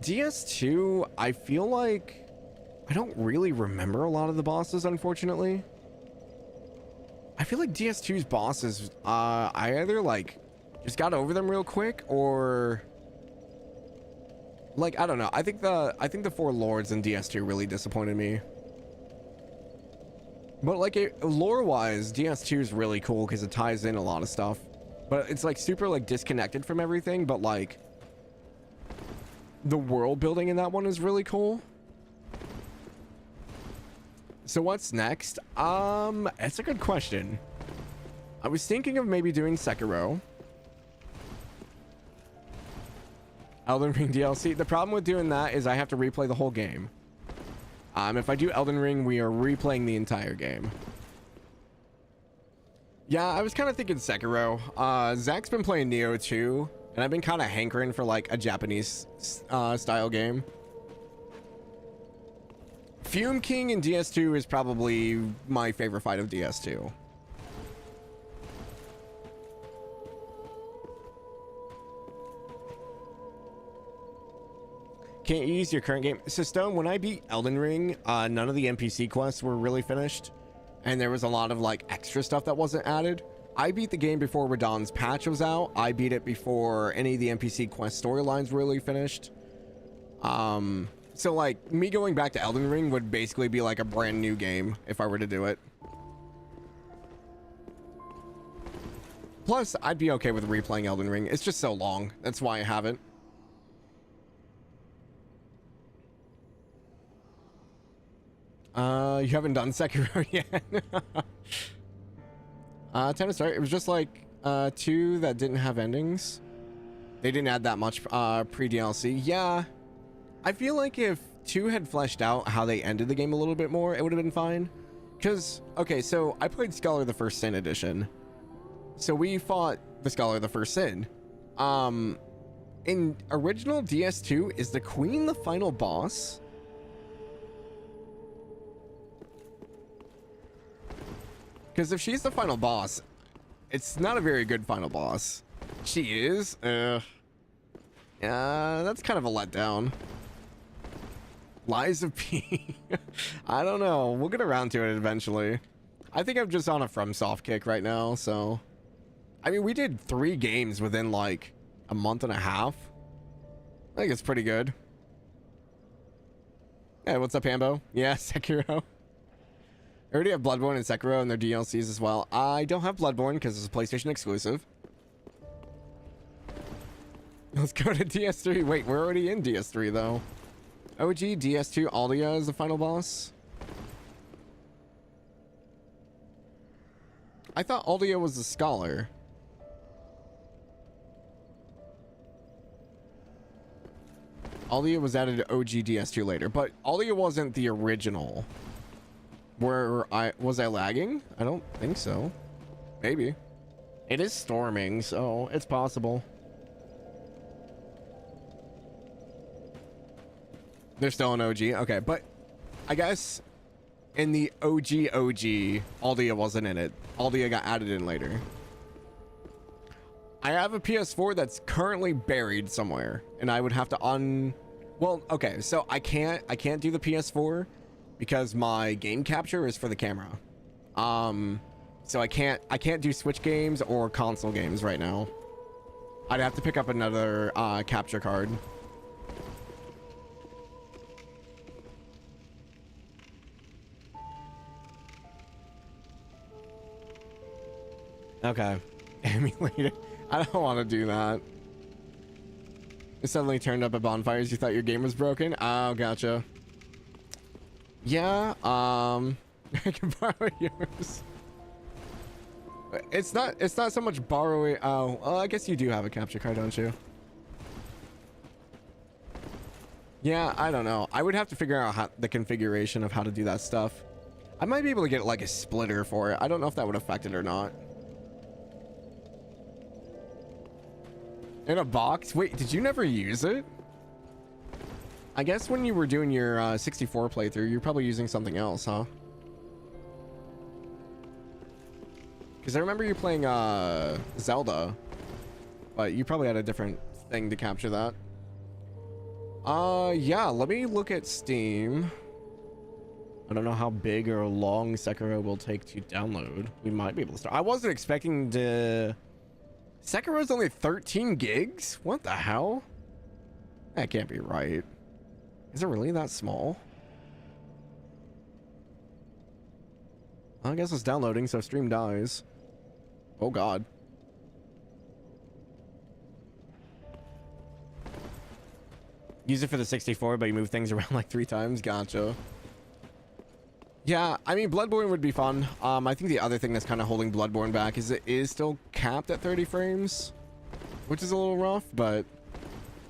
DS2, I feel like I don't really remember a lot of the bosses, unfortunately. I feel like DS2's bosses, I either like just got over them real quick or like, I don't know. I think the Four Lords in DS2 really disappointed me. But like lore wise, DS2 is really cool because it ties in a lot of stuff, but it's like super like disconnected from everything. But like the world building in that one is really cool. So what's next? It's a good question. I was thinking of maybe doing Sekiro. Elden Ring DLC. The problem with doing that is I have to replay the whole game. If I do Elden Ring, we are replaying the entire game. Yeah, I was kind of thinking Sekiro. Zach's been playing Nioh too, and I've been kind of hankering for like a Japanese style game. Fume King in DS2 is probably my favorite fight of DS2. Can't you use your current game? So Stone, when I beat Elden Ring, none of the NPC quests were really finished. And there was a lot of like extra stuff that wasn't added. I beat the game before Radahn's patch was out. I beat it before any of the NPC quest storylines were really finished. So like me going back to Elden Ring would basically be like a brand new game if I were to do it. Plus, I'd be okay with replaying Elden Ring. It's just so long. That's why I haven't. You haven't done Sekiro yet. Time to start. It was just like 2 that didn't have endings. They didn't add that much pre-DLC. Yeah. I feel like if 2 had fleshed out how they ended the game a little bit more, it would have been fine. Because, okay, so I played Scholar the First Sin edition. So we fought the Scholar the First Sin. In original DS2, is the Queen the final boss? Because if she's the final boss, it's not a very good final boss. She is. Yeah, that's kind of a letdown. Lies of P. I don't know. We'll get around to it eventually. I think I'm just on a FromSoft kick right now, so... I mean, we did 3 games within, like, a month and a half. I think it's pretty good. Hey, what's up, Hambo? Yeah, Sekiro. I already have Bloodborne and Sekiro and their DLCs as well. I don't have Bloodborne because it's a PlayStation exclusive. Let's go to DS3. Wait, we're already in DS3 though. OG DS2 Aldia is the final boss. I thought Aldia was the Scholar. Aldia was added to OG DS2 later, but Aldia wasn't the original. Was I lagging? I don't think so. Maybe. It is storming, so it's possible. They're still in OG. Okay, but I guess in the OG, Aldia wasn't in it. Aldia got added in later. I have a PS4 that's currently buried somewhere, and I would have to well, okay, so I can't do the PS4 because my game capture is for the camera. So I can't do Switch games or console games right now. I'd have to pick up another capture card. Okay. Emulated. I don't want to do that. It suddenly turned up at bonfires. You thought your game was broken? Oh, gotcha. Yeah, I can borrow yours. It's not so much borrowing. Oh, well, I guess you do have a capture card, don't you? Yeah, I don't know. I would have to figure out the configuration of how to do that stuff. I might be able to get like a splitter for it. I don't know if that would affect it or not. In a box? Wait, did you never use it? I guess when you were doing your 64 playthrough, you're probably using something else, huh? Because I remember you playing Zelda, but you probably had a different thing to capture that. Yeah, let me look at Steam. I don't know how big or long Sekiro will take to download. We might be able to start. I wasn't expecting to... Sekiro's only 13 gigs? What the hell? That can't be right. Is it really that small? I guess it's downloading, so stream dies. Oh god. Use it for the 64, but you move things around like 3 times. Gotcha. Yeah, I mean, Bloodborne would be fun. I think the other thing that's kind of holding Bloodborne back is it is still capped at 30 frames, which is a little rough, but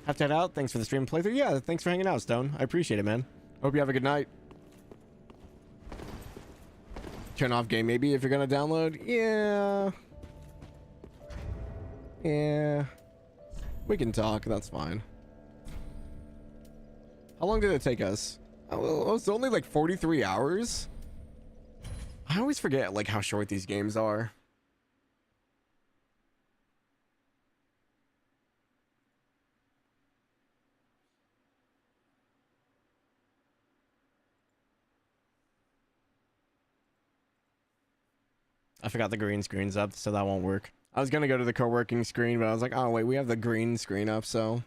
have to head out. Thanks for the stream playthrough. Yeah, thanks for hanging out, Stone. I appreciate it, man. Hope you have a good night. Turn off game maybe if you're gonna download. Yeah. Yeah. We can talk. That's fine. How long did it take us? Oh, it's only like 43 hours. I always forget like how short these games are. I forgot the green screen's up, so that won't work. I was gonna go to the co-working screen, but I was like, oh wait, we have the green screen up, so.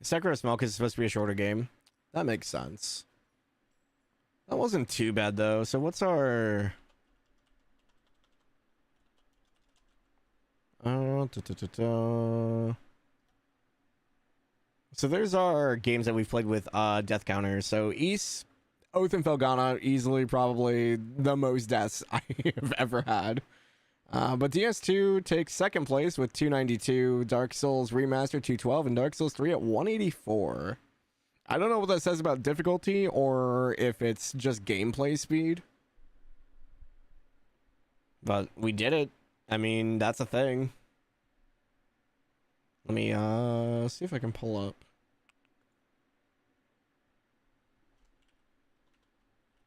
Sekiro Smoke is supposed to be a shorter game. That makes sense. That wasn't too bad though. So what's our... So there's our games that we've played with death counters. So East, Oath and Felghana, easily probably the most deaths I have ever had. But DS2 takes second place with 292, Dark Souls Remaster 212, and Dark Souls 3 at 184. I don't know what that says about difficulty or if it's just gameplay speed. But we did it. I mean, that's a thing. Let me see if I can pull up.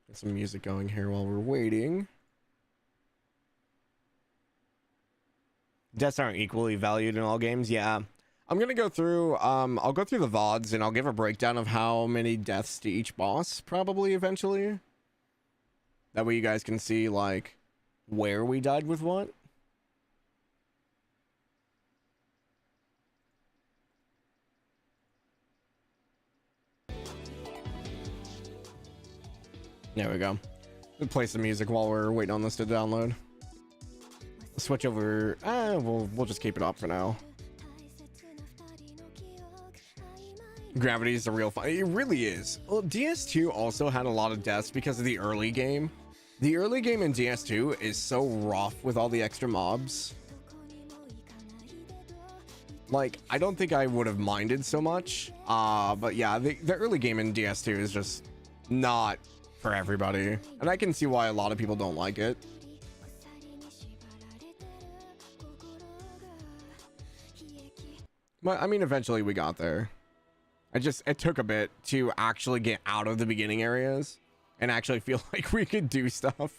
Get some music going here while we're waiting. Deaths aren't equally valued in all games. Yeah. I'm gonna go through, I'll go through the VODs and I'll give a breakdown of how many deaths to each boss, probably eventually. That way you guys can see, like, where we died with what. There we go. We'll play some music while we're waiting on this to download. Switch over. We'll just keep it up for now. Gravity is the real fun. It really is. Well, DS2 also had a lot of deaths because of the early game. The early game in DS2 is so rough with all the extra mobs. Like, I don't think I would have minded so much. But yeah, the early game in DS2 is just not for everybody. And I can see why a lot of people don't like it. But I mean, eventually we got there. It took a bit to actually get out of the beginning areas and actually feel like we could do stuff.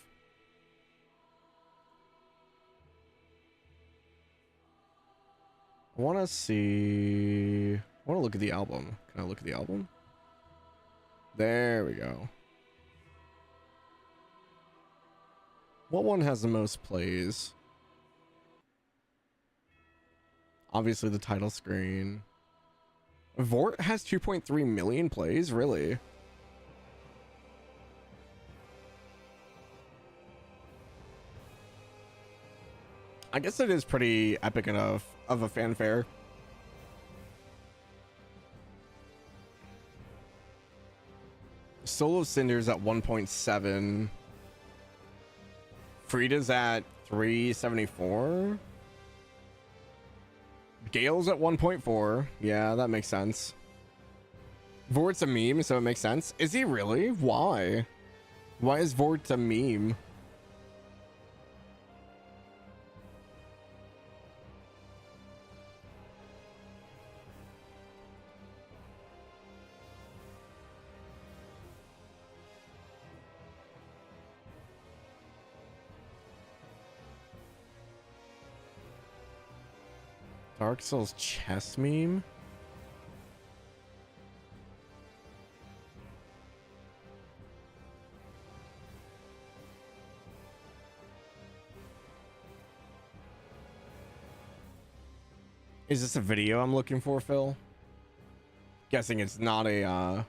I want to see. I want to look at the album. Can I look at the album? There we go. What one has the most plays? Obviously the title screen. Vort has 2.3 million plays, really? I guess it is pretty epic enough of a fanfare. Soul of Cinders at 1.7. Frida's at 374. Gale's at 1.4. Yeah, that makes sense. Vort's a meme, so it makes sense. Is he really? Why? Why is Vort a meme? Dark Souls chess meme? Is this a video I'm looking for, Phil? Guessing it's not a,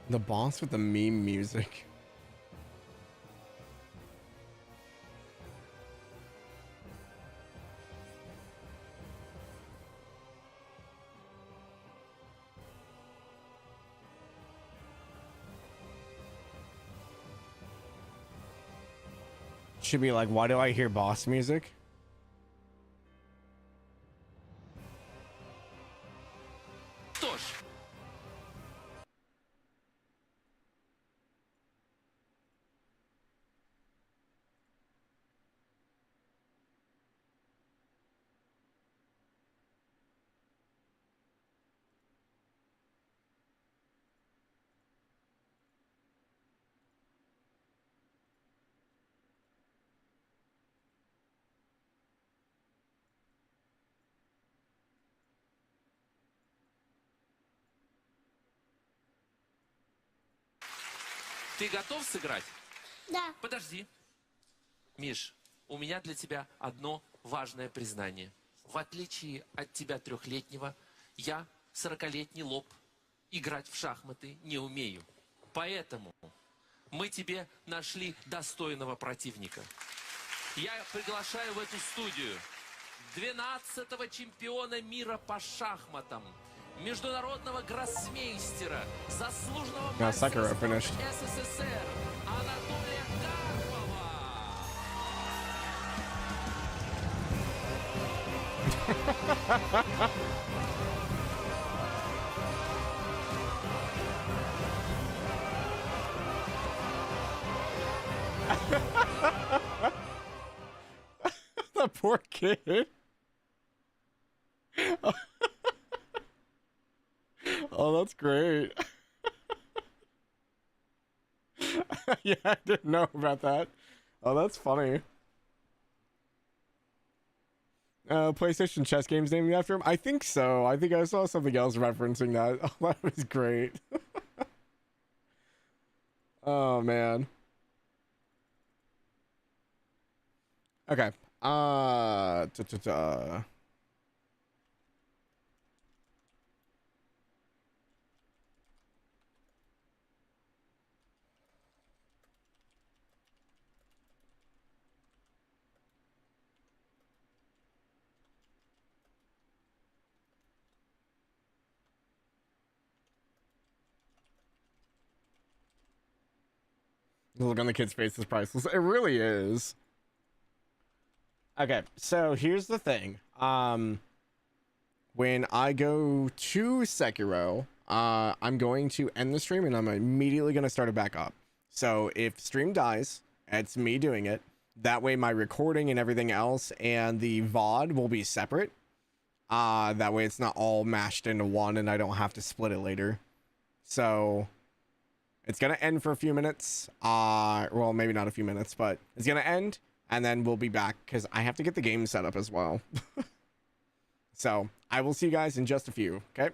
The boss with the meme music. Should be like, why do I hear boss music? Ты готов сыграть? Да. Подожди. Миш, у меня для тебя одно важное признание. В отличие от тебя 3-летнего, я 40-летний лоб. Играть в шахматы не умею. Поэтому мы тебе нашли достойного противника. Я приглашаю в эту студию 12-го чемпиона мира по шахматам, международного гроссмейстера, заслуженного мастера спорта СССР Анатолия Карпова. The poor kid. Oh, that's great. Yeah, I didn't know about that. Oh, that's funny. PlayStation chess games named after him? I think so. I think I saw something else referencing that. Oh, that was great. Oh, man. Okay. The look on the kid's face is priceless. It really is. Okay, so here's the thing. When I go to Sekiro, I'm going to end the stream and I'm immediately going to start it back up. So if stream dies, it's me doing it. That way my recording and everything else and the VOD will be separate. That way it's not all mashed into one and I don't have to split it later. So it's going to end for a few minutes. Well, maybe not a few minutes, but it's going to end and then we'll be back because I have to get the game set up as well. So I will see you guys in just a few. Okay.